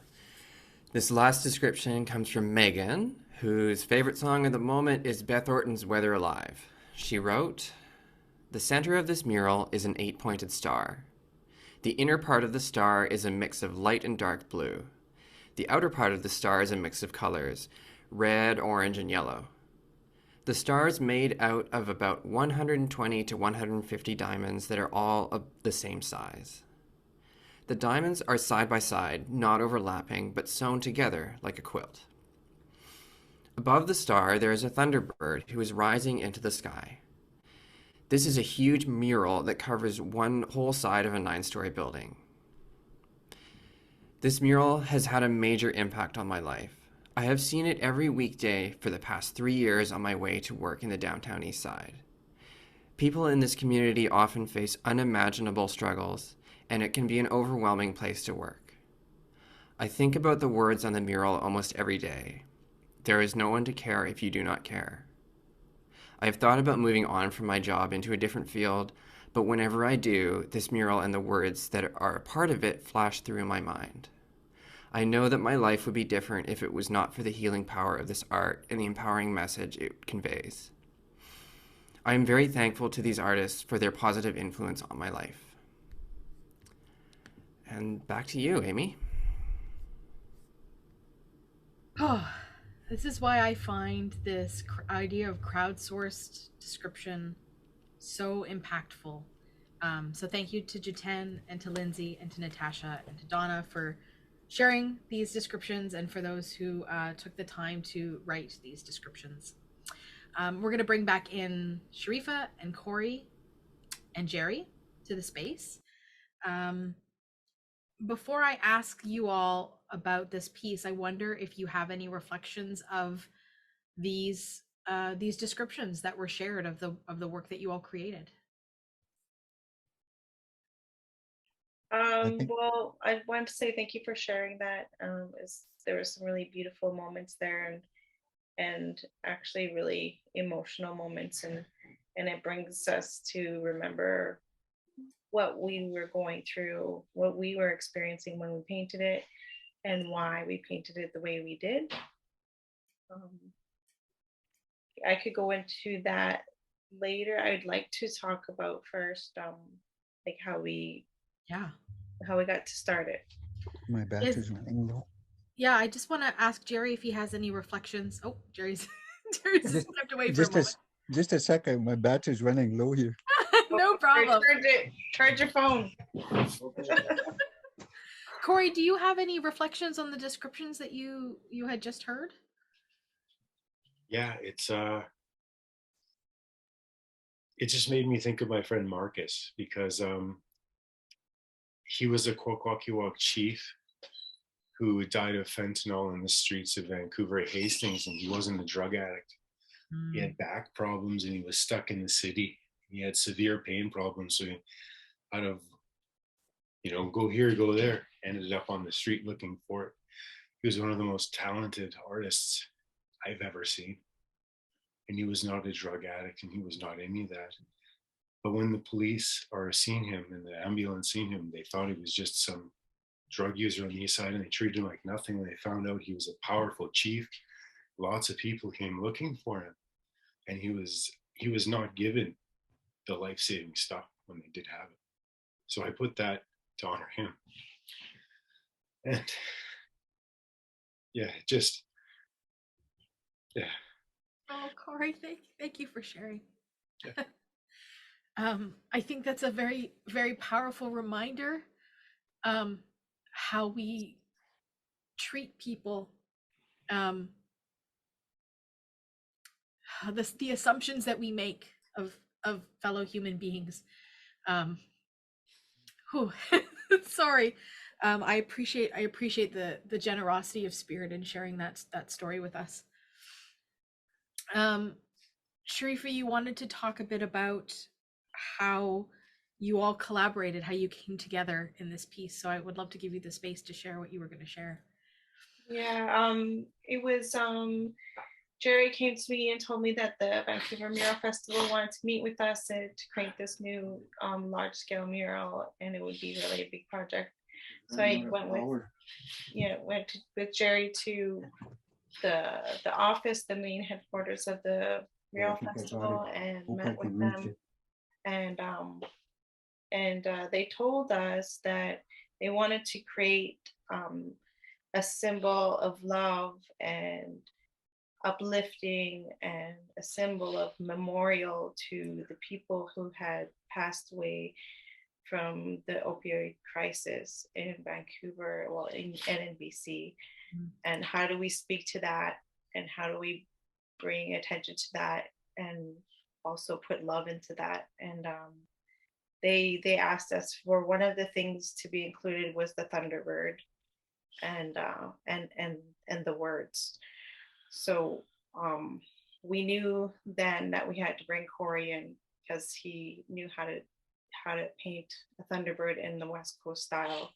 This last description comes from Megan, whose favorite song at the moment is Beth Orton's Weather Alive. She wrote, "The center of this mural is an 8-pointed star. The inner part of the star is a mix of light and dark blue. The outer part of the star is a mix of colors, red, orange, and yellow. The star is made out of about 120 to 150 diamonds that are all of the same size. The diamonds are side by side, not overlapping, but sewn together like a quilt. Above the star, there is a thunderbird who is rising into the sky. This is a huge mural that covers one whole side of a 9-story building. This mural has had a major impact on my life. I have seen it every weekday for the past 3 years on my way to work in the downtown east side. People in this community often face unimaginable struggles, and it can be an overwhelming place to work. I think about the words on the mural almost every day. There is no one to care if you do not care. I have thought about moving on from my job into a different field, but whenever I do, this mural and the words that are a part of it flash through my mind. I know that my life would be different if it was not for the healing power of this art and the empowering message it conveys. I am very thankful to these artists for their positive influence on my life." And back to you, Amy.
Oh, this is why I find this idea of crowdsourced description so impactful. So thank you to Jiten and to Lindsay and to Natasha and to Donna for sharing these descriptions, and for those who took the time to write these descriptions. We're going to bring back in Sharifah and Corey and Jerry to the space. Before I ask you all about this piece, I wonder if you have any reflections of these descriptions that were shared of the work that you all created.
Well, I want to say thank you for sharing that. There were some really beautiful moments there, and actually really emotional moments, and it brings us to remember what we were going through, what we were experiencing when we painted it, and why we painted it the way we did. I could go into that later. I'd like to talk about first, like how we got to start it.
My battery's running low.
Yeah, I just want to ask Jerry if he has any reflections. Oh, Jerry's just stepped away for a moment.
Just a second, my battery's running low here.
No problem.
Charge your phone.
Corey, do you have any reflections on the descriptions that you had just heard?
Yeah, it just made me think of my friend Marcus, because he was a Kwakwaka'wakw chief who died of fentanyl in the streets of Vancouver at Hastings, and he wasn't a drug addict. He had back problems and he was stuck in the city. He had severe pain problems. So out of go here, go there. Ended up on the street looking for it. He was one of the most talented artists I've ever seen. And he was not a drug addict, and he was not any of that. But when the police or seen him and the ambulance seen him, they thought he was just some drug user on the east side, and they treated him like nothing. And they found out he was a powerful chief. Lots of people came looking for him, and he was not given the life-saving stuff when they did have it. So I put that to honor him. And yeah, yeah.
Oh, Corey, thank you for sharing.
Yeah.
I think that's a very, very powerful reminder how we treat people, the assumptions that we make of fellow human beings. Sorry. I appreciate the generosity of spirit in sharing that story with us. Sharifah, you wanted to talk a bit about how you all collaborated, how you came together in this piece. So I would love to give you the space to share what you were going to share.
Yeah, it was Jerry came to me and told me that the Vancouver Mural Festival wanted to meet with us and to create this new large-scale mural, and it would be really a big project. So I went with Jerry to the office, the main headquarters of the Mural Festival, and met with them. And they told us that they wanted to create a symbol of love and uplifting, and a symbol of memorial to the people who had passed away from the opioid crisis in Vancouver, and in BC. And how do we speak to that, and how do we bring attention to that, and also put love into that? And they asked us for one of the things to be included was the Thunderbird and the words. So we knew then that we had to bring Corey in, because he knew how to paint a Thunderbird in the West Coast style.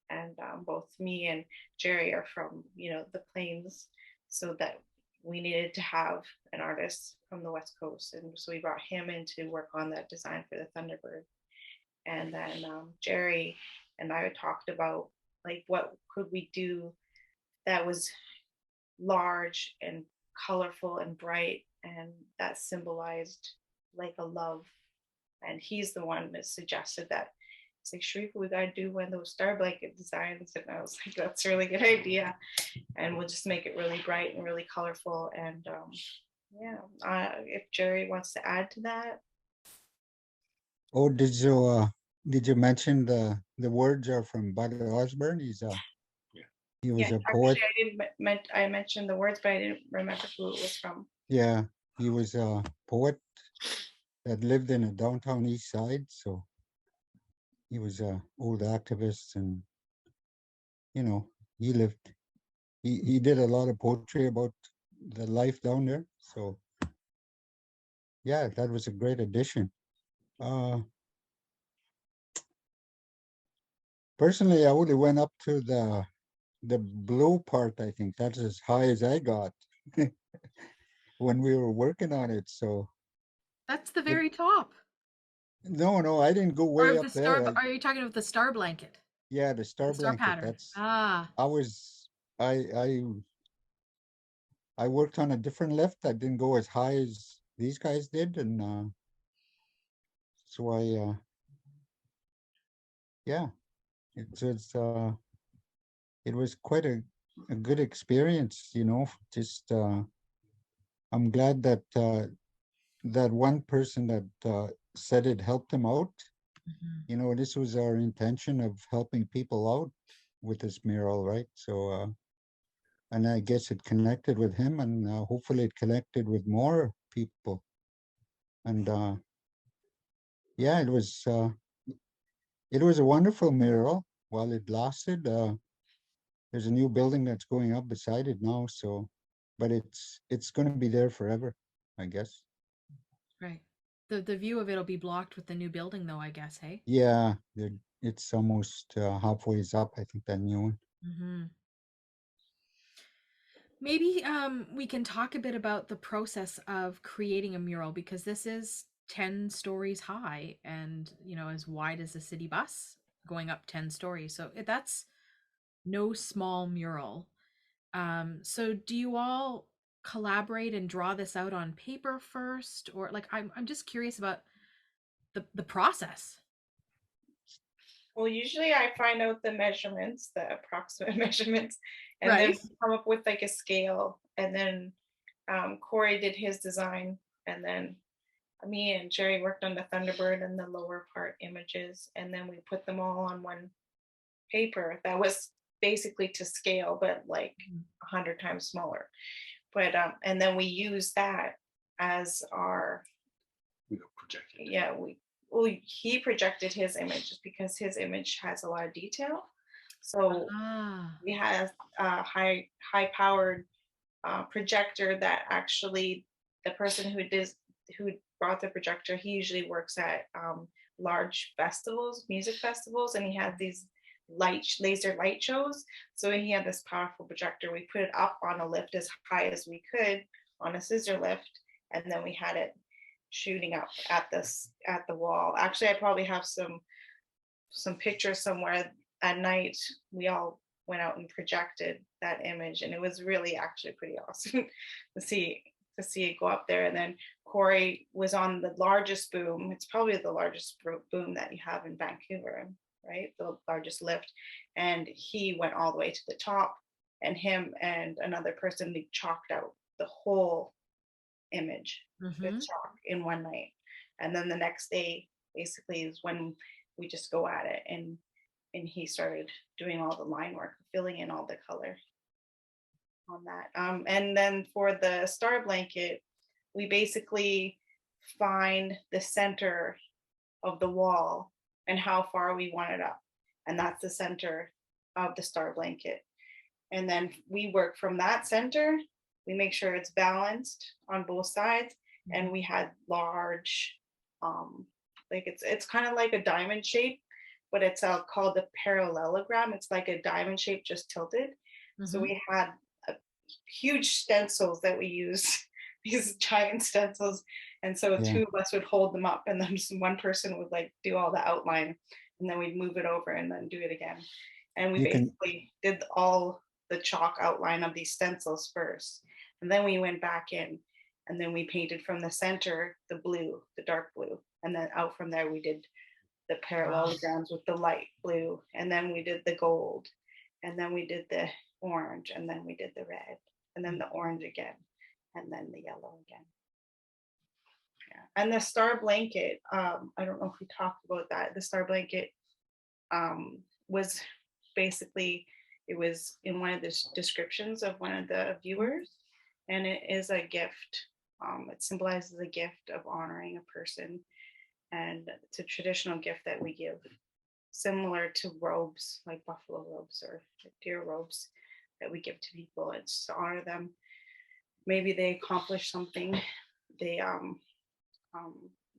And both me and Jerry are from the Plains, so that we needed to have an artist from the West Coast, and so we brought him in to work on that design for the Thunderbird. And then Jerry and I talked about, like, what could we do that was large and colorful and bright, and that symbolized like a love. And he's the one that suggested that. It's like, Sharifah, we gotta do one of those star blanket designs. And I was like, that's a really good idea, and we'll just make it really bright and really colorful. And if Jerry wants to add to that.
Oh, did you mention the words are from Bud Osborne? He was a poet.
Actually, I mentioned the words, but I didn't remember who it was from.
Yeah, he was a poet that lived in a downtown east side. So he was an old activist, and he did a lot of poetry about the life down there. So yeah, that was a great addition. Personally, I only went up to the blue part. I think that's as high as I got when we were working on it. So
that's the very top.
No, I didn't go way up there.
Are you talking about the star blanket?
Yeah, the star blanket.
Pattern.
I worked on a different lift. I didn't go as high as these guys did, and so it was quite a good experience. Just I'm glad that that one person that said it helped him out.
Mm-hmm.
This was our intention of helping people out with this mural, right? So, and I guess it connected with him, and hopefully it connected with more people. And yeah, it was a wonderful mural while it lasted. There's a new building that's going up beside it now, so, but it's going to be there forever, I guess.
Right. The view of it'll be blocked with the new building, though, I guess. Hey.
Yeah, it's almost halfway up, I think, that new one.
Mm-hmm. Maybe we can talk a bit about the process of creating a mural, because this is 10 stories high and, you know, as wide as a city bus, going up 10 stories. So that's no small mural. So do you all collaborate and draw this out on paper first, or like I'm just curious about the process.
Well, usually I find out the measurements, the approximate measurements, and then
Right.
we come up with like a scale. And then Corey did his design, and then me and Jerry worked on the Thunderbird and the lower part images, and then we put them all on one paper that was basically to scale, but like 100 times smaller. But and then we use that as our
We go projected.
yeah he projected his images because his image has a lot of detail. So we had a high powered projector that actually the person who brought the projector, he usually works at large festivals, music festivals, and he had these laser light shows. So he had this powerful projector. We put it up on a lift as high as we could on a scissor lift, and then we had it shooting up at the wall. Actually, I probably have some pictures somewhere. At night we all went out and projected that image, and it was really actually pretty awesome to see it go up there. And then Corey was on the largest boom. It's probably the largest boom that you have in Vancouver, right? The largest lift. And he went all the way to the top, and him and another person, they chalked out the whole image with chalk in one night. And then the next day basically is when we just go at it, and he started doing all the line work, filling in all the color on that. And then for the star blanket, we basically find the center of the wall and how far we want it up, and that's the center of the star blanket. And then we work from that center. We make sure it's balanced on both sides, and we had large, like it's kind of like a diamond shape, but it's called a parallelogram. It's like a diamond shape just tilted. So we had huge stencils that we use, these giant stencils, and so two of us would hold them up, and then just one person would like do all the outline, and then we'd move it over and then do it again. And we basically did all the chalk outline of these stencils first, and then we went back in, and then we painted from the center the blue, the dark blue, and then out from there we did the parallelograms with the light blue, and then we did the gold, and then we did the orange, and then we did the red, and then the orange again, and then the yellow again. Yeah. And the star blanket, I don't know if we talked about that. The star blanket was basically, it was in one of the descriptions of one of the viewers, and it is a gift. It symbolizes a gift of honoring a person, and it's a traditional gift that we give, similar to robes, like buffalo robes or deer robes that we give to people. It's to honor them. Maybe they accomplished something, they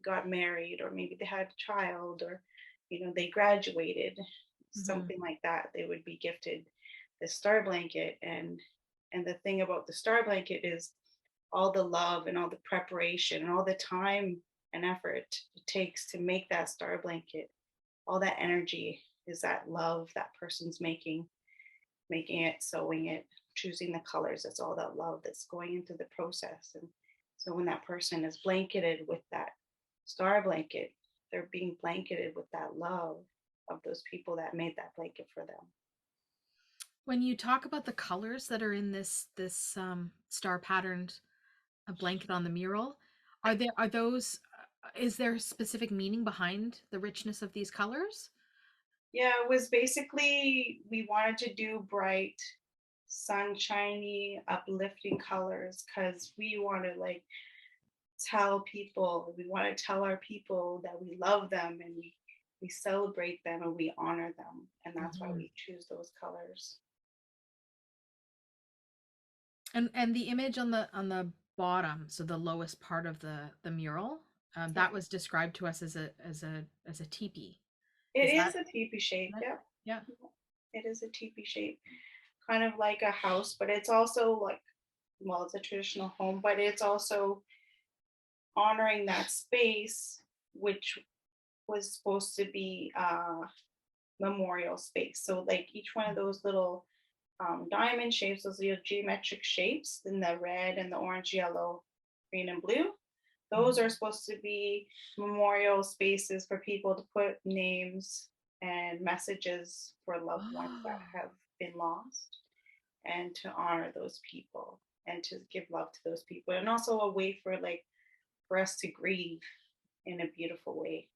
got married, or maybe they had a child, or they graduated, something like that. They would be gifted the star blanket. And the thing about the star blanket is all the love and all the preparation and all the time and effort it takes to make that star blanket. All that energy is that love that person's making it, sewing it, choosing the colors. That's all that love that's going into the process. And so when that person is blanketed with that star blanket, they're being blanketed with that love of those people that made that blanket for them.
When you talk about the colors that are in this star patterned blanket on the mural, is there specific meaning behind the richness of these colors?
Yeah, it was basically, we wanted to do bright, sunshiny, uplifting colors, because we want to like we want to tell our people that we love them, and we celebrate them, and we honor them, and that's why we choose those colors.
And the image on the bottom, so the lowest part of the mural, that was described to us as a teepee.
It
Is
is
that
a teepee shape.
it?
Yep.
Yeah.
It is a teepee shape, kind of like a house, but it's also like, well, it's a traditional home, but it's also honoring that space, which was supposed to be a memorial space. So like each one of those little diamond shapes, those little geometric shapes in the red and the orange, yellow, green, and blue, those are supposed to be memorial spaces for people to put names and messages for loved ones that have been lost, and to honor those people and to give love to those people, and also a way for us to grieve in a beautiful way.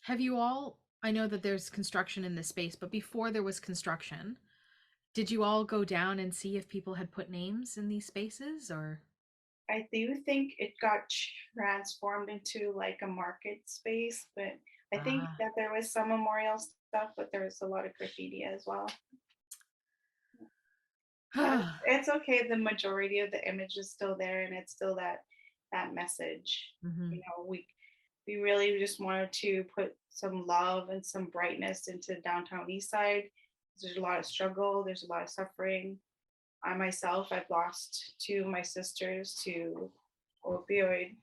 Have you all, I know that there's construction in this space, but before there was construction, did you all go down and see if people had put names in these spaces, or?
I do think it got transformed into like a market space, but I think that there was some memorial stuff, but there was a lot of graffiti as well. But it's okay. The majority of the image is still there, and it's still that message. You know, we really just wanted to put some love and some brightness into downtown East Side. There's a lot of struggle. There's a lot of suffering. I myself, I've lost two of my sisters to opioid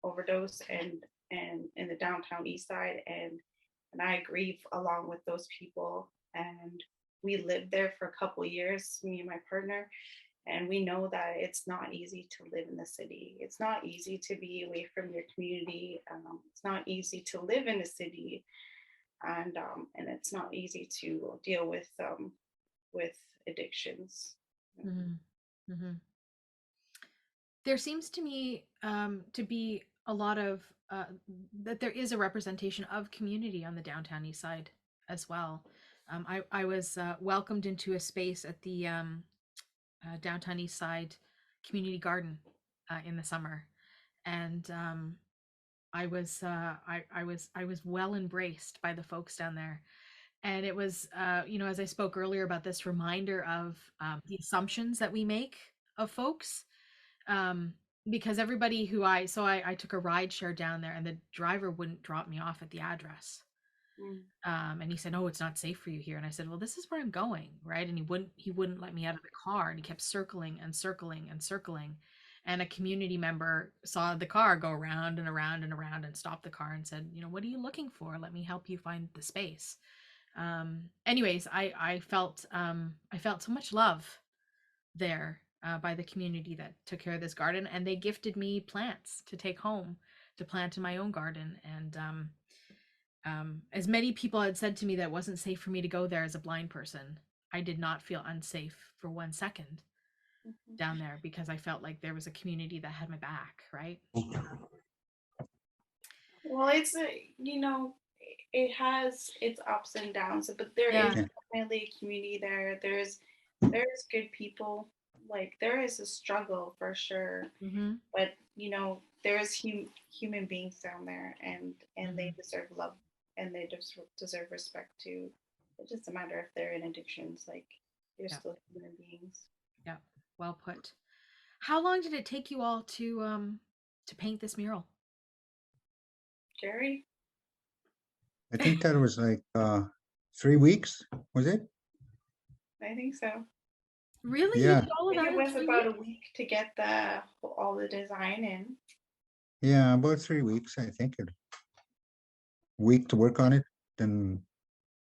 overdose, and in the downtown East Side, and I grieve along with those people. And we lived there for a couple years, me and my partner, and we know that it's not easy to live in the city. It's not easy to be away from your community. It's not easy to live in the city, and it's not easy to deal with addictions.
There seems to me to be a lot of that there is a representation of community on the downtown East Side as well. I was welcomed into a space at the downtown East Side community garden in the summer, and I was well embraced by the folks down there. And it was, you know, as I spoke earlier about this reminder of the assumptions that we make of folks, because everybody who I took a ride share down there, and the driver wouldn't drop me off at the address. And he said, "Oh, it's not safe for you here." And I said, "Well, this is where I'm going," right? And he wouldn't let me out of the car, and he kept circling and circling and circling. And a community member saw the car go around and around and around, and stopped the car and said, "You know, what are you looking for? Let me help you find the space." Anyways, I felt so much love there by the community that took care of this garden, and they gifted me plants to take home to plant in my own garden. And as many people had said to me that it wasn't safe for me to go there as a blind person, I did not feel unsafe for 1 second down there, because I felt like there was a community that had my back, right?
Well, it's you know, it has its ups and downs, but there is definitely a community there. There's good people. Like, there is a struggle for sure, but you know, there's human beings down there, and they deserve love, and they deserve respect too. It doesn't matter if they're in addictions, like, they're still human beings.
Yeah, well put. How long did it take you all to paint this mural?
Jerry?
I think that was like 3 weeks, was it?
I think so.
Really?
Yeah.
You did all of that
It
in
was
3
about
weeks?
a week to get all the design in.
Yeah, about 3 weeks, I think. A week to work on it, then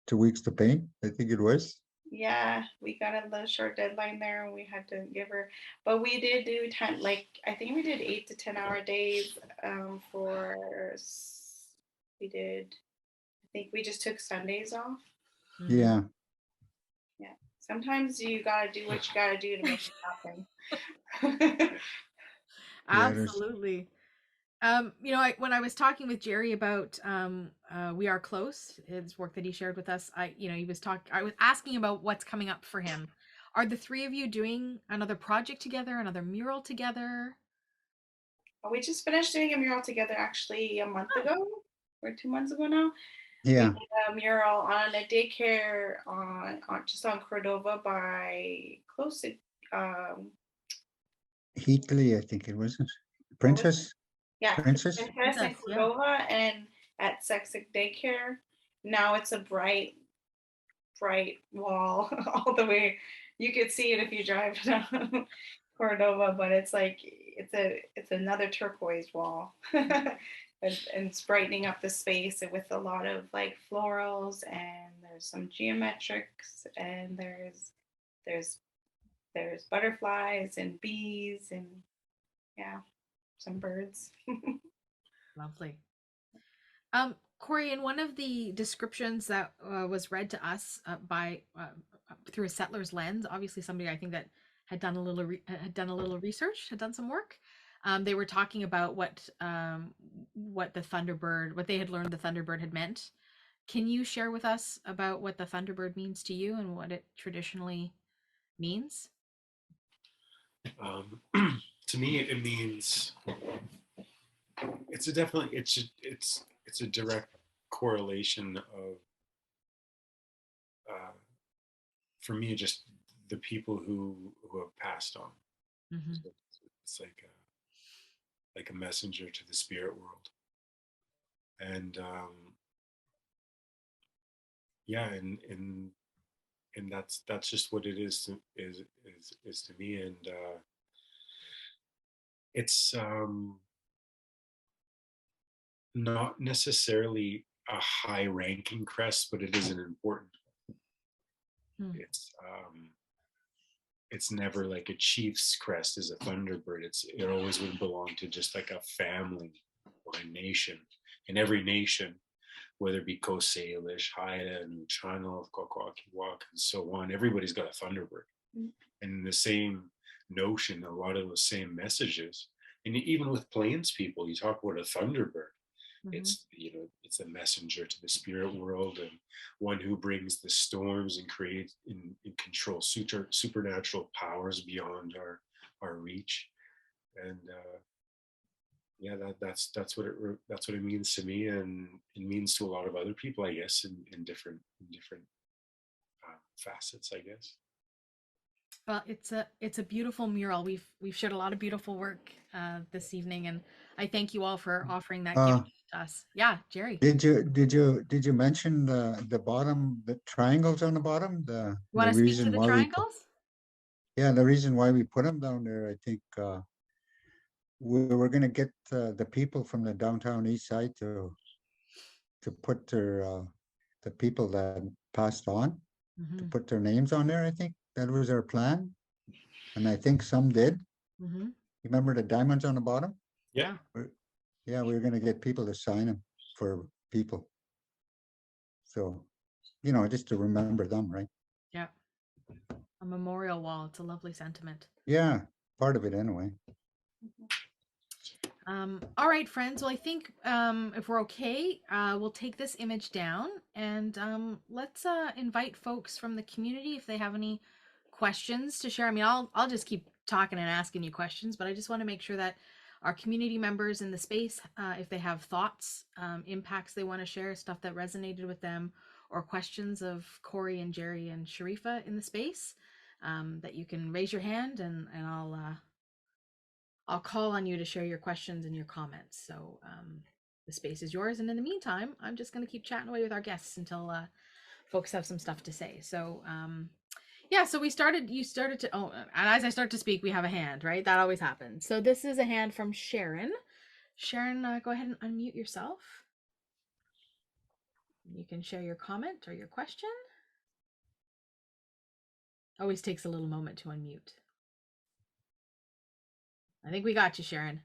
2 weeks to paint, I think it was.
Yeah, we got a little short deadline there, and we had to give her, but we did do 10, like, I think we did 8 to 10 hour days we did, I think we just took Sundays off.
Yeah.
Yeah, sometimes you gotta do what you gotta do to make it happen.
Absolutely. You know, when I was talking with Jerry about We Are Close, his work that he shared with us, I was asking about what's coming up for him. Are the three of you doing another project together, another mural together?
We just finished doing a mural together actually a month ago, or 2 months ago now.
Yeah.
We did a mural on a daycare on just on Cordova by close to
Heatley, I think it was. Princess?
Yeah,
Princess
and Cordova, and at Sexic Daycare. now it's a bright wall all the way. You could see it if you drive down Cordova, but it's like it's another turquoise wall. And it's brightening up the space with a lot of like florals, and there's some geometrics, and there's butterflies and bees, and yeah, some birds.
Lovely. Corey, in one of the descriptions that was read to us by through a settler's lens, obviously somebody I think that had done a little research, had done some work. They were talking about what the Thunderbird, what they had learned the Thunderbird had meant. Can you share with us about what the Thunderbird means to you and what it traditionally means?
To me, it means it's a direct correlation of for me, just the people who have passed on.
Mm-hmm.
So it's like a messenger to the spirit world, and yeah, and that's just what it is to me, and it's not necessarily a high ranking crest, but it is an important one. It's never like a chief's crest is a Thunderbird. It always would belong to just like a family or a nation. And every nation, whether it be Coast Salish, Haida, Nuchano, Kwakwaka'wakw, and so on, everybody's got a Thunderbird. And the same notion, a lot of those same messages. And even with Plains people, you talk about a Thunderbird. It's it's a messenger to the spirit world, and one who brings the storms and creates and controls supernatural powers beyond our reach. And yeah, that's what it means to me, and it means to a lot of other people, I guess, in different facets, I guess.
Well, it's a beautiful mural. We've shared a lot of beautiful work this evening, and I thank you all for offering that gift to us. Yeah, Jerry.
Did you mention the bottom, the triangles on the bottom?
You want to speak to the triangles?
The reason why we put them down there, I think we were going to get the people from the downtown east side to put their the people that passed on to put their names on there. I think that was our plan, and I think some did. Remember the diamonds on the bottom?
Yeah.
We were going to get people to sign them for people. So, just to remember them, right?
Yeah. A memorial wall. It's a lovely sentiment.
Yeah, part of it anyway.
All right, friends. Well, I think if we're okay, we'll take this image down, and let's invite folks from the community if they have any questions to share. I mean, I'll just keep talking and asking you questions, but I just want to make sure that our community members in the space, if they have thoughts, impacts they want to share, stuff that resonated with them, or questions of Corey and Jerry and Sharifah in the space, that you can raise your hand, and I'll call on you to share your questions and your comments. So the space is yours. And in the meantime, I'm just going to keep chatting away with our guests until folks have some stuff to say. So yeah, so you started to, and as I start to speak, we have a hand, right? That always happens. So this is a hand from Sharon. Sharon, go ahead and unmute yourself. You can share your comment or your question. Always takes a little moment to unmute. I think we got you, Sharon.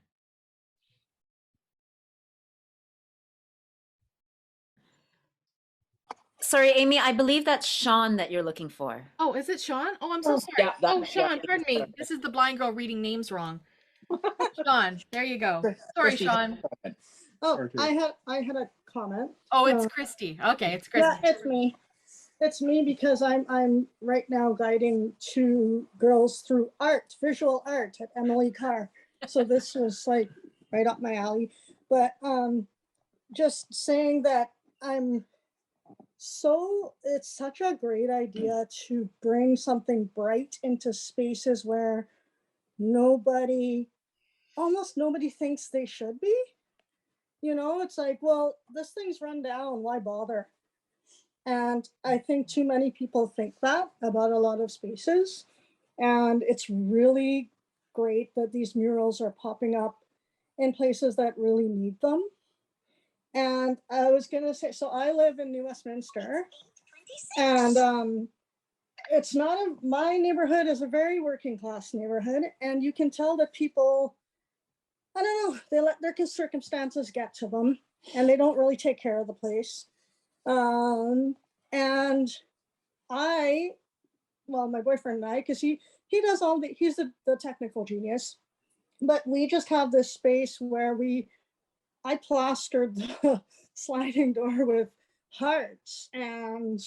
Sorry, Amy, I believe that's Sean that you're looking for.
Oh, is it Sean? Oh, I'm so sorry. Yeah, Sean, pardon me. This is the blind girl reading names wrong. Sean, there you go. Sorry, Sean.
Oh, I had a comment.
Oh, it's Christy. Okay, it's Christy.
Yeah, it's me. It's me because I'm right now guiding 2 girls through visual art at Emily Carr. So this was like right up my alley. But just saying that it's such a great idea to bring something bright into spaces where almost nobody thinks they should be. It's like, well, this thing's run down, why bother? And I think too many people think that about a lot of spaces. And it's really great that these murals are popping up in places that really need them. And I was gonna say, so I live in New Westminster, and it's not my neighborhood is a very working class neighborhood, and you can tell that people, I don't know, they let their circumstances get to them, and they don't really take care of the place. And my boyfriend and I, because he does he's the technical genius, but we just have this space where I plastered the sliding door with hearts and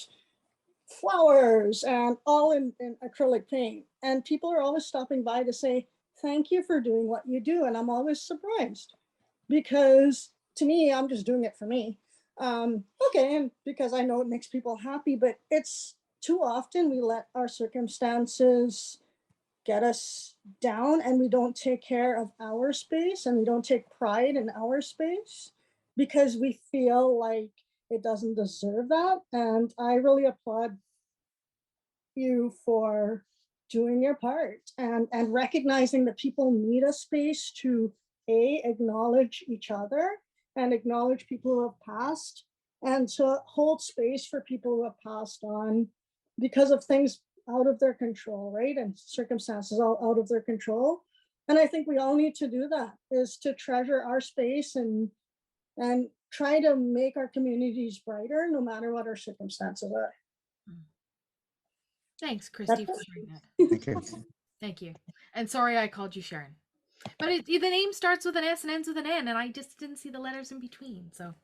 flowers and all in acrylic paint. And people are always stopping by to say, thank you for doing what you do. And I'm always surprised because to me, I'm just doing it for me. Okay, and because I know it makes people happy, but it's too often we let our circumstances get us down and we don't take care of our space and we don't take pride in our space because we feel like it doesn't deserve that. And I really applaud you for doing your part and recognizing that people need a space to acknowledge each other and acknowledge people who have passed and to hold space for people who have passed on because of things out of their control, right? And circumstances out of their control. And I think we all need to do that, is to treasure our space and try to make our communities brighter no matter what our circumstances are.
Thanks, Christy, for sharing that.
Thank you.
Thank you. And sorry I called you Sharon. But the name starts with an S and ends with an N, and I just didn't see the letters in between. So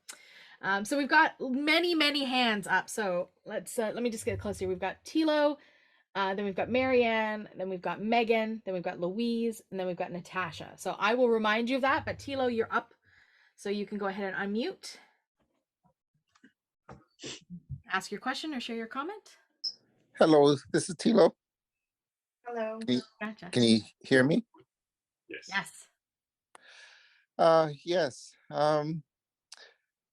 so we've got many hands up. So let me just get closer. We've got Tilo, then we've got Marianne, then we've got Megan, then we've got Louise, and then we've got Natasha. So I will remind you of that, but Tilo, you're up. So you can go ahead and unmute. Ask your question or share your comment.
Hello, this is Tilo.
Hello.
Gotcha.
Can you hear me?
Yes.
Yes.
Yes.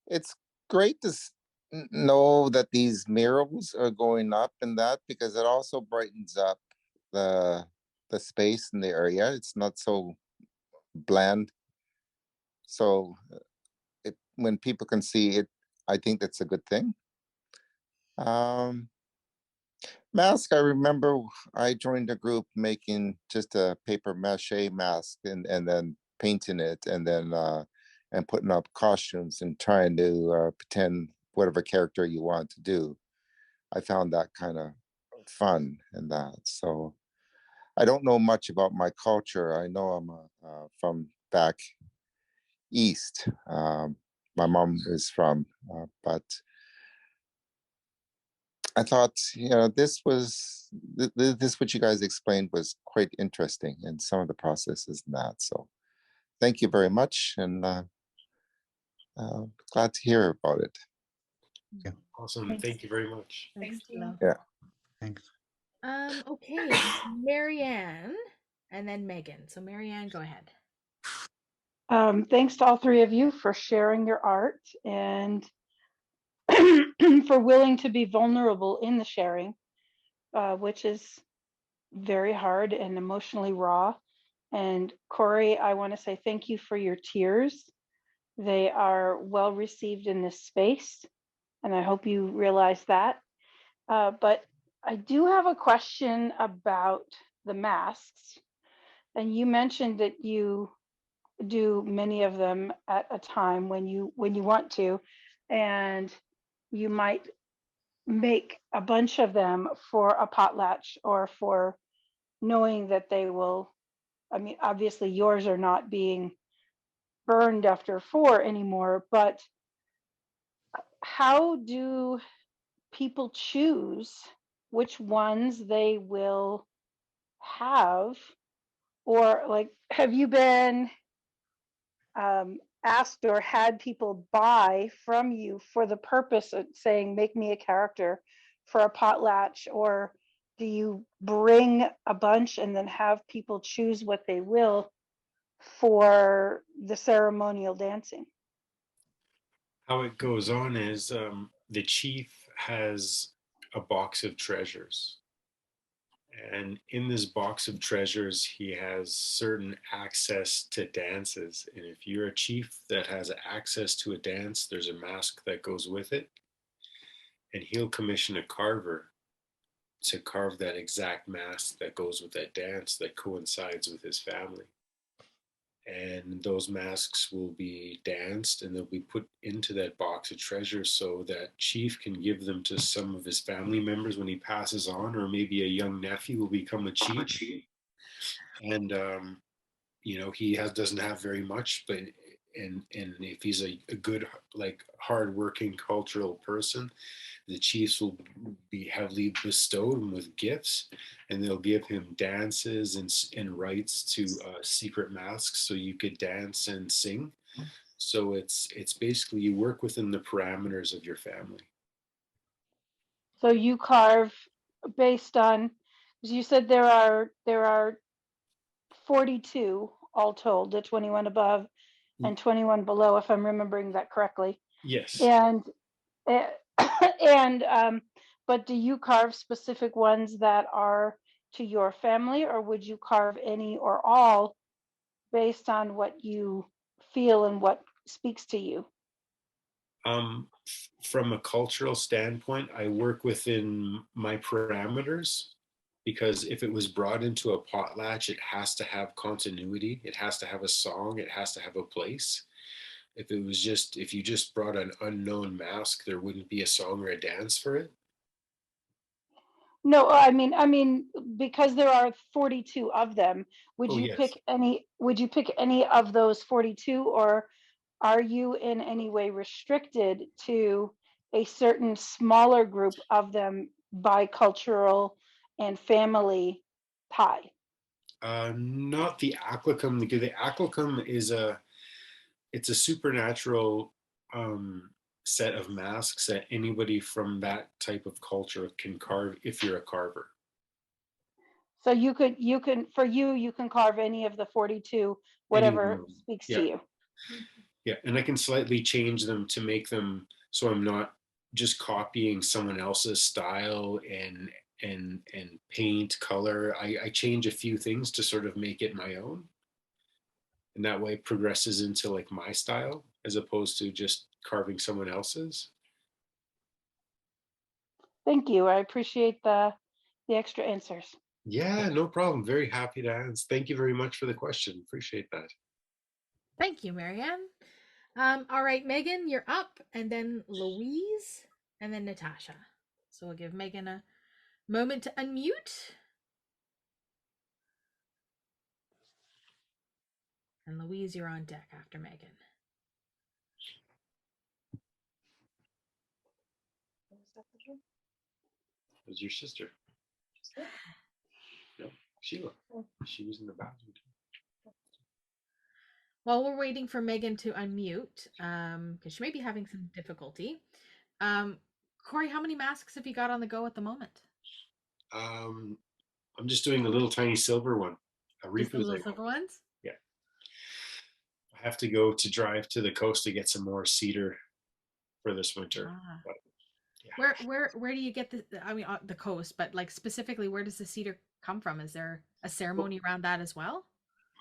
It's great to know that these murals are going up and that, because it also brightens up the space in the area. It's not so bland. So when people can see it, I think that's a good thing. Mask, I remember I joined a group making just a paper mache mask and then painting it and then and putting up costumes and trying to pretend whatever character you want to do. I found that kind of fun and that. So I don't know much about my culture. I know I'm from back east. My mom is from, but I thought, this was this what you guys explained was quite interesting in some of the processes and that. So thank you very much, and glad to hear about it.
Yeah.
Awesome.
Thanks.
Thank you very much.
Thanks,
Thank you.
Tilo.
Yeah.
Thanks.
Okay, Marianne, and then Megan. So Marianne, go ahead.
Thanks to all three of you for sharing your art and for willing to be vulnerable in the sharing, which is very hard and emotionally raw. And Corey, I want to say thank you for your tears. They are well received in this space, and I hope you realize that. But I do have a question about the masks. And you mentioned that you do many of them at a time when you want to, and you might make a bunch of them for a potlatch or for knowing that they will, I mean, obviously yours are not being burned after 4 anymore, but how do people choose which ones they will have? Or like, have you been asked or had people buy from you for the purpose of saying, make me a character for a potlatch? Or do you bring a bunch and then have people choose what they will for the ceremonial dancing?
How it goes on is the chief has a box of treasures. And in this box of treasures, he has certain access to dances. And if you're a chief that has access to a dance, there's a mask that goes with it. And he'll commission a carver to carve that exact mask that goes with that dance that coincides with his family. And those masks will be danced and they'll be put into that box of treasures so that chief can give them to some of his family members when he passes on, or maybe a young nephew will become a chief. And he doesn't have very much, but and if he's a good, like, hardworking cultural person, the chiefs will be heavily bestowed with gifts, and they'll give him dances and rights to secret masks so you could dance and sing. So it's basically you work within the parameters of your family.
So you carve based on, because you said there are 42 all told, the 21 above and 21 below, if I'm remembering that correctly.
Yes.
And but do you carve specific ones that are to your family, or would you carve any or all based on what you feel and what speaks to you?
From a cultural standpoint, I work within my parameters, because if it was brought into a potlatch, it has to have continuity. It has to have a song. It has to have a place. If you just brought an unknown mask, there wouldn't be a song or a dance for it.
No, I mean, because there are 42 of them, would
Oh,
you
yes.
pick any of those 42, or are you in any way restricted to a certain smaller group of them by cultural and family tie?
Not the Acklecum, because the Acklecum it's a supernatural set of masks that anybody from that type of culture can carve if you're a carver.
So you can carve any of the 42, whatever speaks to you.
Yeah, and I can slightly change them to make them so I'm not just copying someone else's style and paint, color. I change a few things to sort of make it my own. And that way it progresses into like my style as opposed to just carving someone else's.
Thank you. I appreciate the extra answers.
Yeah, no problem. Very happy to answer. Thank you very much for the question. Appreciate that.
Thank you, Marianne. All right, Megan, you're up, and then Louise, and then Natasha. So we'll give Megan a moment to unmute. And Louise, you're on deck after Megan.
It was your sister. No, Sheila. She was in the bathroom.
While we're waiting for Megan to unmute, because she may be having some difficulty, Corey, how many masks have you got on the go at the moment?
I'm just doing a little tiny silver one.
Just the little silver ones?
Yeah. I have to drive to the coast to get some more cedar for this winter. But,
yeah. Where do you get the coast, but like specifically, where does the cedar come from? Is there a ceremony around that as well?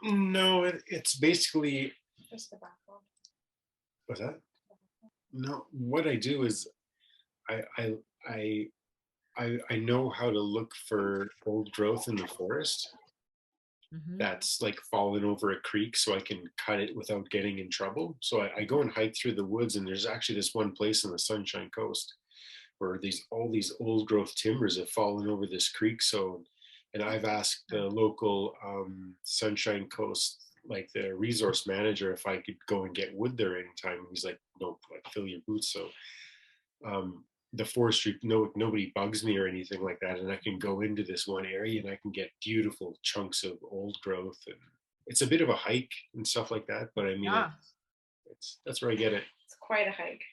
No, it's basically just the background. What's that? No, what I do is I know how to look for old growth in the forest that's like fallen over a creek, so I can cut it without getting in trouble. So I go and hike through the woods, and there's actually this one place on the Sunshine Coast where all these old growth timbers have fallen over this creek. So, and I've asked the local Sunshine Coast, like the resource manager, if I could go and get wood there anytime. And he's like, no, like, fill your boots. So the forestry, nobody bugs me or anything like that. And I can go into this one area and I can get beautiful chunks of old growth. And it's a bit of a hike and stuff like that. But I mean, that's where I get it.
It's quite a hike.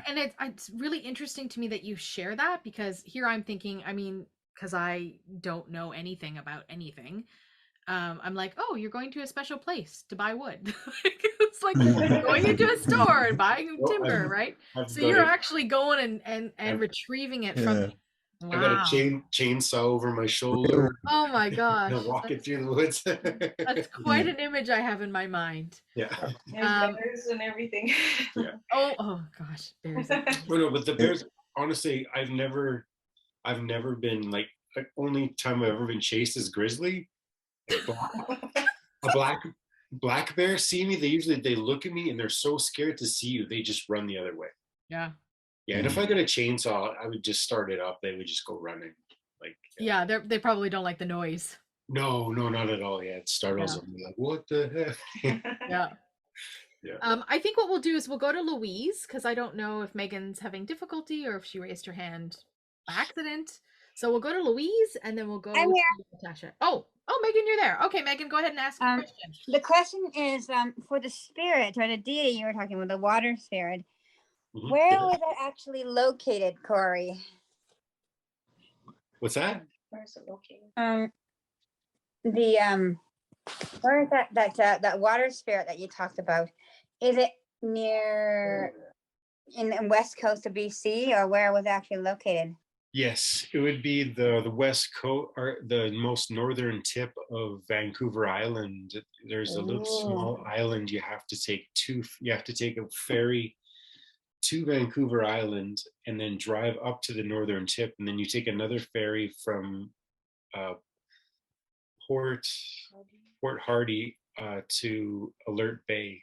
And it's really interesting to me that you share that, because here I'm thinking, I mean, because I don't know anything about anything. I'm like, oh, you're going to a special place to buy wood. It's like going into a store and buying
Well,
timber, right?
I've
So
got
you're
it.
actually going and
I've-
retrieving it from.
Yeah.
I got a
Wow.
chainsaw over my shoulder.
Oh my
And
gosh.
I'm walking through the woods.
That's quite an image I have in my mind.
Yeah.
There's bears and everything.
Yeah.
Oh gosh, bears.
Oh no, but the bears. Honestly, I've never been like only time I've ever been chased is grizzly. A black bear see me. They look at me and they're so scared to see you. They just run the other way.
Yeah.
Yeah, and if I got a chainsaw, I would just start it up. They would just go running. Like
Yeah, they probably don't like the noise.
no, not at all. Yeah, it startles them. They're like, what the heck?
Yeah.
Yeah.
I think what we'll do is we'll go to Louise because I don't know if Megan's having difficulty or if she raised her hand by accident. So we'll go to Louise and then we'll go
I'm
to
here.
Natasha. Oh, Megan, you're there. Okay, Megan, go ahead and ask your question.
The question is for the spirit or the deity you were talking about, the water spirit.
Mhm.
Where was that actually located, Corey?
What's that?
Where's it located?
Where is that water spirit that you talked about? Is it near in the west coast of BC, or where was it actually located?
Yes, it would be the west coast or the most northern tip of Vancouver Island. There's a little small island you have to take a ferry to Vancouver Island and then drive up to the northern tip, and then you take another ferry from Port Hardy to Alert Bay,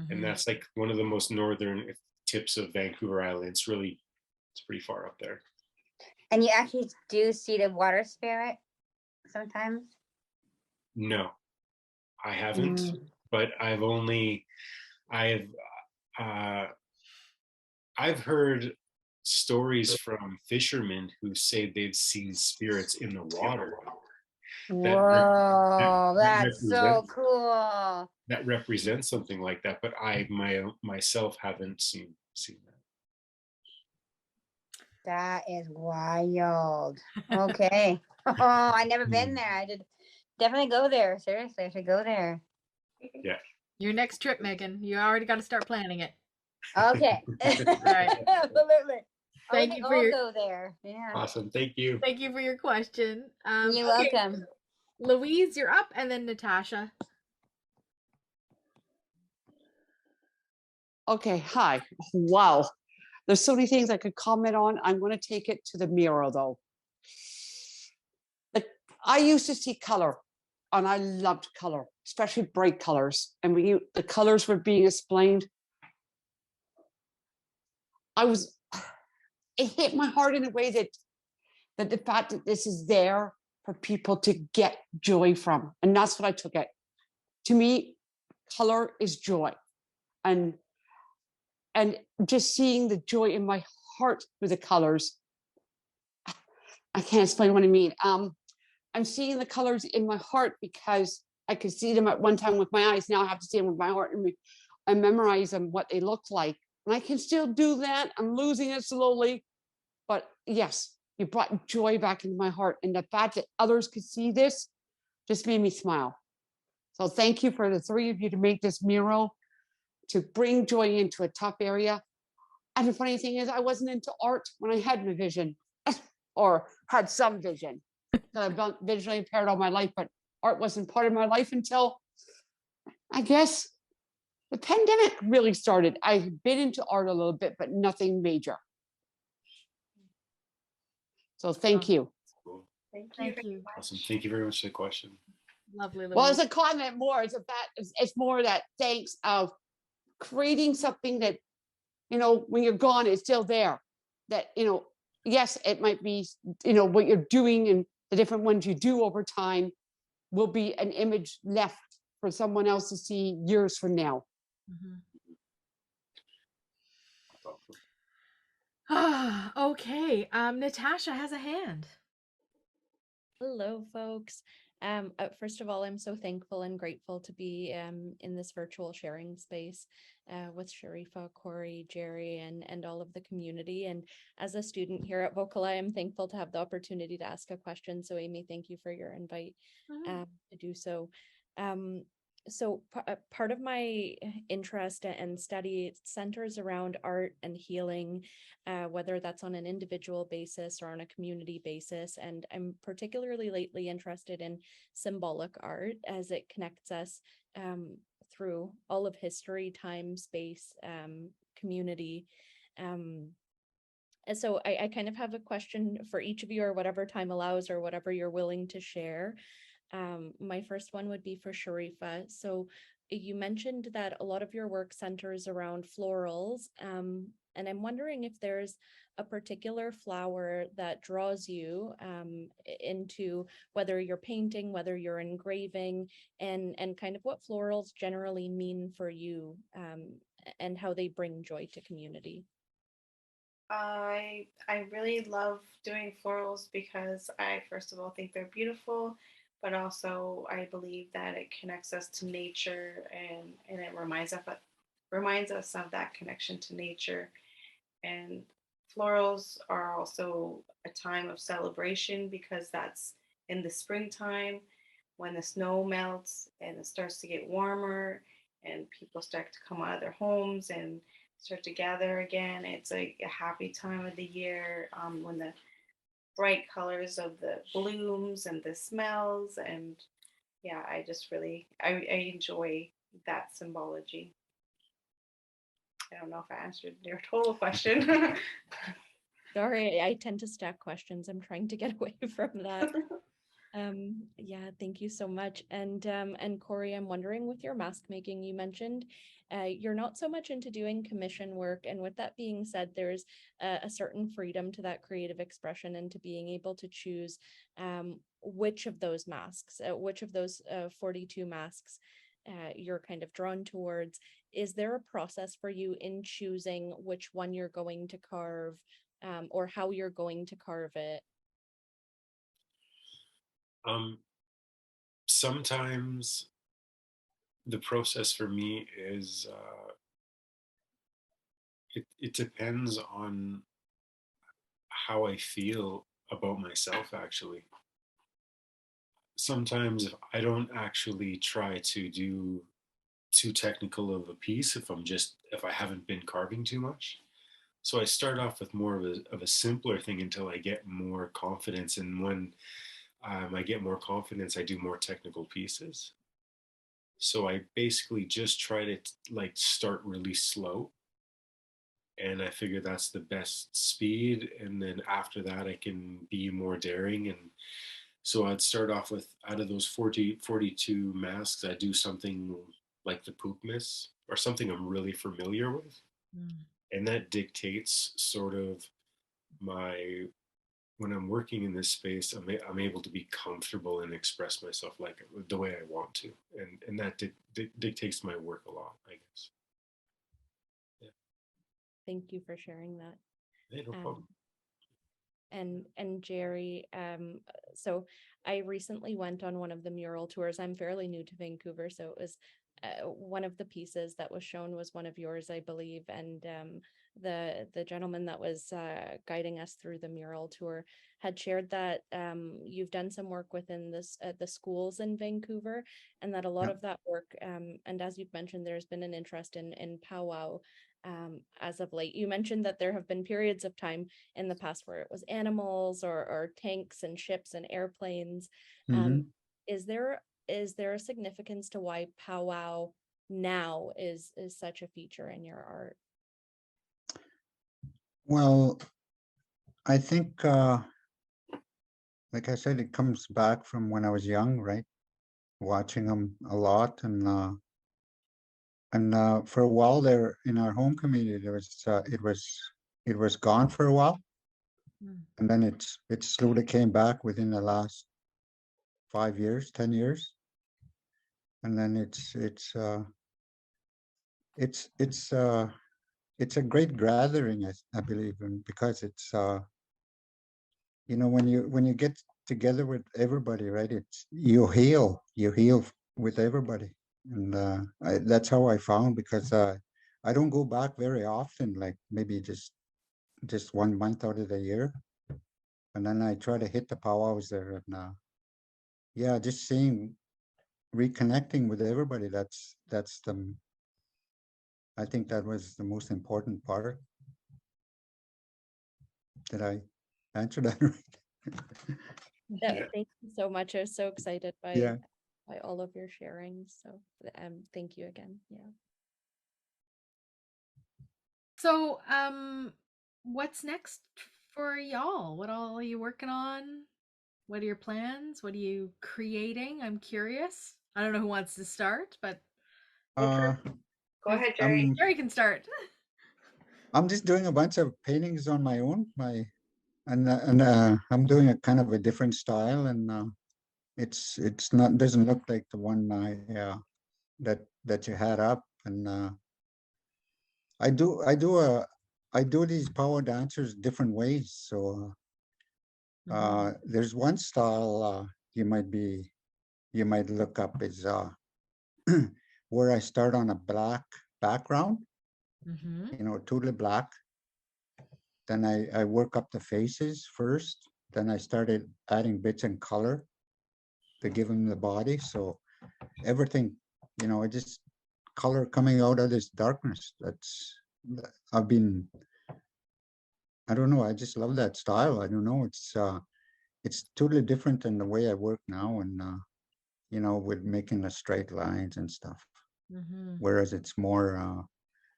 and that's like one of the most northern tips of Vancouver Island. It's pretty far up there.
And you actually do see the water spirit sometimes?
No, I haven't, but I've heard stories from fishermen who say they've seen spirits in the water.
Whoa, that's so cool.
That represents something like that, but I myself haven't seen that.
That is wild. Okay. Oh, I've never been there. I did definitely go there. Seriously, I should go there.
Yeah.
Your next trip, Megan. You already got to start planning it.
Okay.
All right.
Absolutely.
Thank you for your
go there. Yeah.
Awesome. Thank you.
Thank you for your question.
You're
okay.
welcome.
Louise, you're up, and then Natasha.
Okay, hi. Wow. There's so many things I could comment on. I'm going to take it to the mirror, though. I used to see color, and I loved color, especially bright colors. And when the colors were being explained, it hit my heart in a way that the fact that this is there for people to get joy from. And that's what I took it. To me, color is joy. And just seeing the joy in my heart with the colors, I can't explain what I mean. I'm seeing the colors in my heart because I could see them at one time with my eyes. Now I have to see them with my heart, and I memorize them, what they look like. And I can still do that. I'm losing it slowly. But yes, you brought joy back into my heart. And the fact that others could see this just made me smile. So thank you for the three of you to make this mural, to bring joy into a tough area. And the funny thing is, I wasn't into art when I had my vision or had some vision. I've been visually impaired all my life, but art wasn't part of my life until, I guess, the pandemic really started. I've been into art a little bit, but nothing major. So thank you.
Cool.
Thank you.
Awesome. Thank you very much for the question.
Lovely. Louise.
Well, it's a comment more. It's more that thanks of creating something that, when you're gone, it's still there. That, yes, it might be, what you're doing and the different ones you do over time will be an image left for someone else to see years from now.
Okay. Natasha has a hand.
Hello, folks. First of all, I'm so thankful and grateful to be in this virtual sharing space with Sharifah, Corey, Jerry, and all of the community. And as a student here at VocalEye, I'm thankful to have the opportunity to ask a question. So Amy, thank you for your invite to do so. Part of my interest and study centers around art and healing, whether that's on an individual basis or on a community basis. And I'm particularly lately interested in symbolic art as it connects us through all of history, time, space, community. And so I kind of have a question for each of you, or whatever time allows, or whatever you're willing to share. My first one would be for Sharifah. So you mentioned that a lot of your work centers around florals, and I'm wondering if there's a particular flower that draws you into whether you're painting, whether you're engraving, and kind of what florals generally mean for you, and how they bring joy to community.
I really love doing florals because I first of all think they're beautiful, but also I believe that it connects us to nature, and it reminds us of that connection to nature. And florals are also a time of celebration because that's in the springtime when the snow melts and it starts to get warmer and people start to come out of their homes and start to gather again. It's a happy time of the year when the bright colors of the blooms and the smells. And yeah, I just really, I enjoy that symbology. I don't know if I answered your total question.
Sorry, I tend to stack questions. I'm trying to get away from that. Yeah, thank you so much. And Corey, I'm wondering, with your mask making, you mentioned you're not so much into doing commission work. And with that being said, there's a certain freedom to that creative expression and to being able to choose which of those masks, which of those 42 masks you're kind of drawn towards. Is there a process for you in choosing which one you're going to carve, or how you're going to carve it?
Sometimes the process for me is it depends on how I feel about myself, actually. Sometimes if I don't actually try to do too technical of a piece, if I haven't been carving too much. So I start off with more of a simpler thing until I get more confidence. And when I get more confidence, I do more technical pieces. So I basically just try to like start really slow. And I figure that's the best speed. And then after that, I can be more daring. And so I'd start off with, out of those 42 masks, I do something like the Pookmis, or something I'm really familiar with. And that dictates sort of when I'm working in this space, I'm able to be comfortable and express myself like the way I want to. And that dictates my work a lot, I guess. Yeah.
Thank you for sharing that.
Yeah, no problem.
And Jerry, so I recently went on one of the mural tours. I'm fairly new to Vancouver, so it was one of the pieces that was shown was one of yours, I believe. And the gentleman that was guiding us through the mural tour had shared that you've done some work within the schools in Vancouver, and that a lot of that work, and as you've mentioned, there's been an interest in powwow as of late. You mentioned that there have been periods of time in the past where it was animals or tanks and ships and airplanes. Is there a significance to why powwow now is such a feature in your art?
Well, I think, like I said, it comes back from when I was young, right? Watching them a lot, and for a while there in our home community, it was gone for a while, and then it slowly came back within the last 5 years, 10 years, and then it's a great gathering, I believe, and because it's when you get together with everybody, right? It's you heal with everybody, and that's how I found, because I don't go back very often, like maybe just 1 month out of the year, and then I try to hit the powwows there, and yeah, just seeing, reconnecting with everybody. That's the, I think that was the most important part. Did I answer that right?
Yeah, thank you so much. I was so excited
Yeah.
by all of your sharing. So thank you again. Yeah.
So what's next for y'all? What all are you working on? What are your plans? What are you creating? I'm curious. I don't know who wants to start, but
Go ahead, Jerry.
Jerry can start.
I'm just doing a bunch of paintings on my own. And I'm doing a kind of a different style, and it's not, doesn't look like the one that you had up. And I do these power dancers different ways. So there's one style you might look up is where I start on a black background, totally black. Then I work up the faces first. Then I started adding bits and color to give them the body. So everything, it just color coming out of this darkness. I don't know, I just love that style. I don't know, it's totally different than the way I work now, and with making the straight lines and stuff. Whereas it's more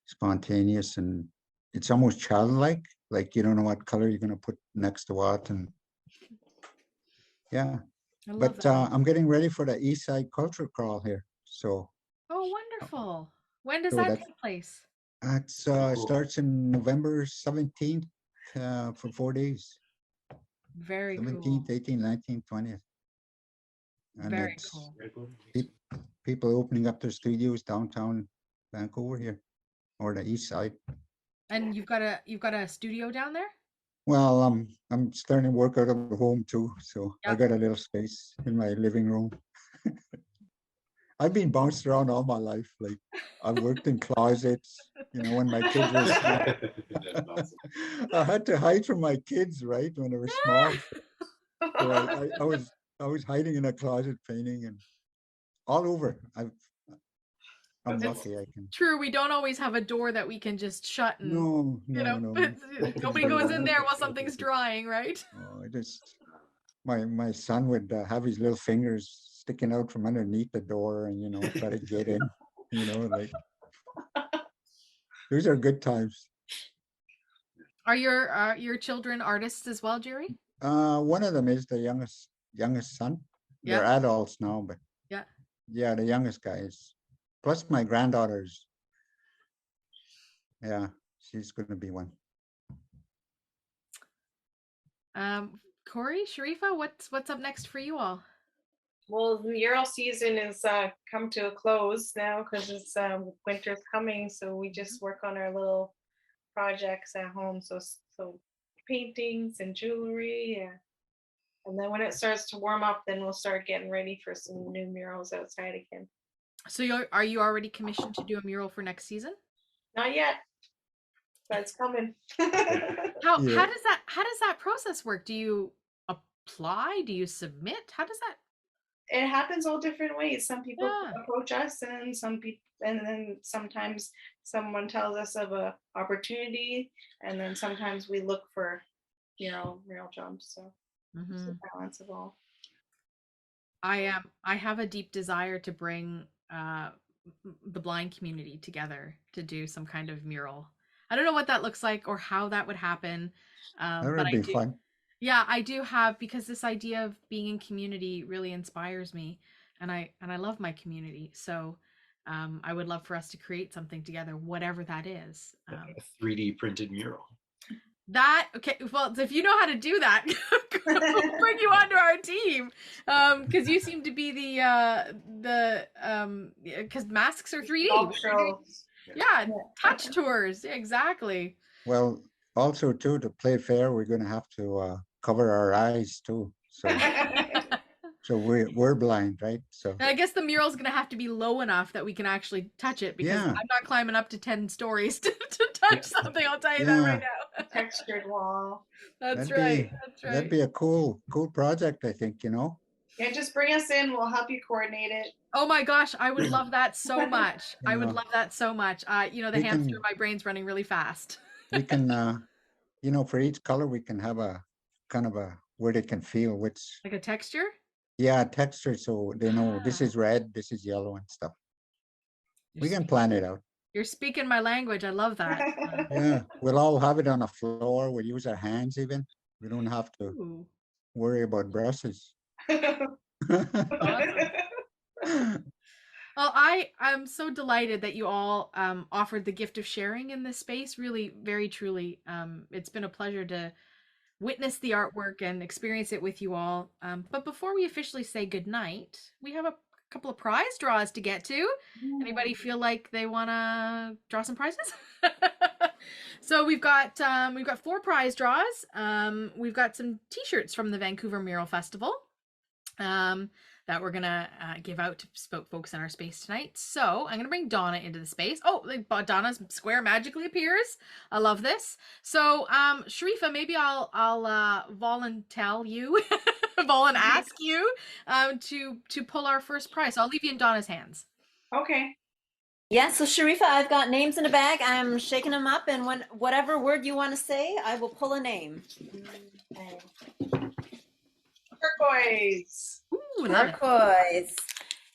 spontaneous, and it's almost childlike. Like you don't know what color you're going to put next to what, and yeah. But I'm getting ready for the East Side Culture Crawl here. So.
Oh, wonderful! When does
So
that take place?
It starts in November 17th for 4 days.
Very
17th,
cool.
18th, 19th, 20th. And
Very
it's
cool.
people opening up their studios downtown Vancouver here, or the East Side.
And you've got a studio down there?
Well, I'm starting to work out of home too, so I got a little space in my living room. I've been bounced around all my life. Like I've worked in closets, when my kids were small. I had to hide from my kids, right, when they were small. So I was hiding in a closet painting, and all over. I'm lucky I can.
True, we don't always have a door that we can just shut and
No.
nobody goes in there while something's drying, right?
Oh, my son would have his little fingers sticking out from underneath the door, and try to get in. Like those are good times.
Are your children artists as well, Jerry?
One of them is the youngest son. They're adults now, but yeah, the youngest guy is. Plus my granddaughters. Yeah, she's going to be one.
Corey, Sharifah, what's up next for you all?
Well, the mural season is come to a close now because it's winter's coming. So we just work on our little projects at home. So paintings and jewelry. Yeah. And then when it starts to warm up, then we'll start getting ready for some new murals outside again.
So are you already commissioned to do a mural for next season?
Not yet. That's coming.
How does that process work? Do you apply? Do you submit? How does that?
It happens all different ways. Some people approach us, and then sometimes someone tells us of a opportunity, and then sometimes we look for, mural jobs. So it's a balance of all.
I have a deep desire to bring the blind community together to do some kind of mural. I don't know what that looks like or how that would happen.
That would be fun.
Yeah, I do have, because this idea of being in community really inspires me, and I love my community. So I would love for us to create something together, whatever that is.
A 3D printed mural.
Okay, well, if you know how to do that, we'll bring you onto our team, because you seem to be the because masks are 3D. Yeah, touch tours, exactly.
Well, also too, to play fair, we're going to have to cover our eyes too. So we're blind, right? So
I guess the mural's gonna have to be low enough that we can actually touch it, because
Yeah.
I'm not climbing up to 10 stories to touch something. I'll tell you that right now.
Textured wall.
That's
that'd
right.
be
That's
that'd
right.
be a cool project, I think, you know.
Yeah, just bring us in. We'll help you coordinate it.
Oh my gosh, I would love that so much. I would
Yeah.
love that so much. You know, the
We
hamster
can-
in my brain's running really fast.
We can you know, for each color we can have a kind of a where they can feel which
Like a texture?
texture, so they know this is red, this is yellow and stuff.
You're
We can
speaking-
plan it out.
You're speaking my language. I love that.
Yeah, we'll all have it on the floor. We'll use our hands even. We don't have to
Ooh,
worry about brushes.
awesome. Well, I'm so delighted that you all offered the gift of sharing in this space. Really, very truly, it's been a pleasure to witness the artwork and experience it with you all. But before we officially say goodnight, we have a couple of prize draws to get to. Anybody feel like they want to draw some prizes? So we've got 4 prize draws. We've got some t-shirts from the Vancouver Mural Festival that we're gonna give out to folks in our space tonight. So I'm gonna bring Donna into the space. Oh, Donna's square magically appears. I love this. So Sharifah, maybe I'll volunteer you, ask you to pull our first prize. I'll leave you in Donna's hands.
Okay.
Yeah, so Sharifah, I've got names in a bag. I'm shaking them up, and whatever word you want to say, I will pull a name.
Turquoise.
Ooh, love it.
Turquoise.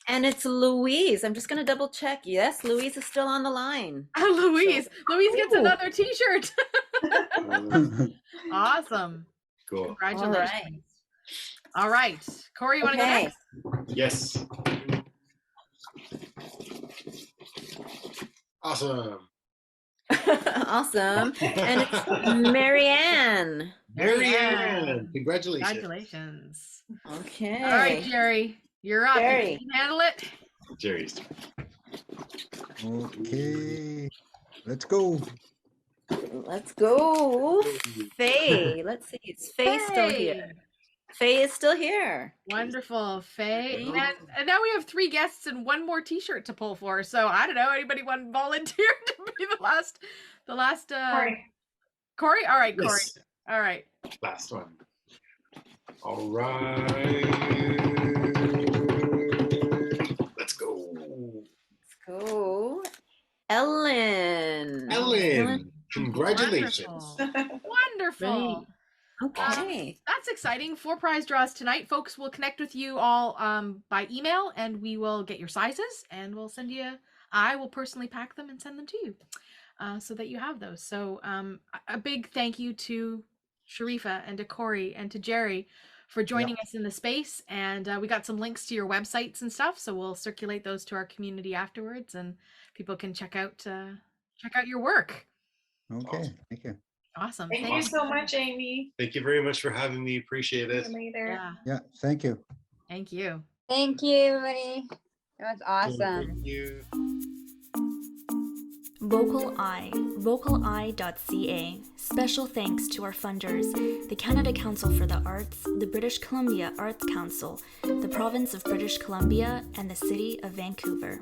And it's Louise. I'm just going to double check. Yes, Louise is still on the line.
Louise.
So-
Louise gets
Ooh.
another t-shirt. Awesome.
Cool.
Congratulations. All right. Corey, you want to go
Okay.
next?
Yes. Awesome.
Awesome. And it's Marianne.
Marianne, congratulations.
Congratulations.
Okay.
All right, Jerry, you're up.
Jerry.
You can handle it.
Jerry's turn.
Okay, let's go.
Let's go. Faye. Let's see. Is Faye still here? Faye is still here.
Wonderful, Faye. And now we have 3 guests and 1 more t-shirt to pull for. So I don't know, anybody want to volunteer to be the last
Corey.
Corey? All right, Corey.
Yes.
All right.
Last one. All right. Let's go.
Let's go. Ellen.
Ellen, congratulations.
Wonderful.
Okay.
That's exciting. 4 prize draws tonight. Folks, will connect with you all by email, and we will get your sizes, and we'll send you. I will personally pack them and send them to you, so that you have those. So a big thank you to Sharifah and to Corey and to Jerry for joining us in the space. And we got some links to your websites and stuff, so we'll circulate those to our community afterwards, and people can check out your work.
Okay, thank you.
Awesome.
Thank you so much, Amy.
Thank you very much for having me. Appreciate it.
See you later.
Yeah.
Yeah, thank you.
Thank you.
Thank you, everybody. That was awesome.
Thank you.
VocalEye, vocaleye.ca. Special thanks to our funders, the Canada Council for the Arts, the British Columbia Arts Council, the Province of British Columbia, and the City of Vancouver.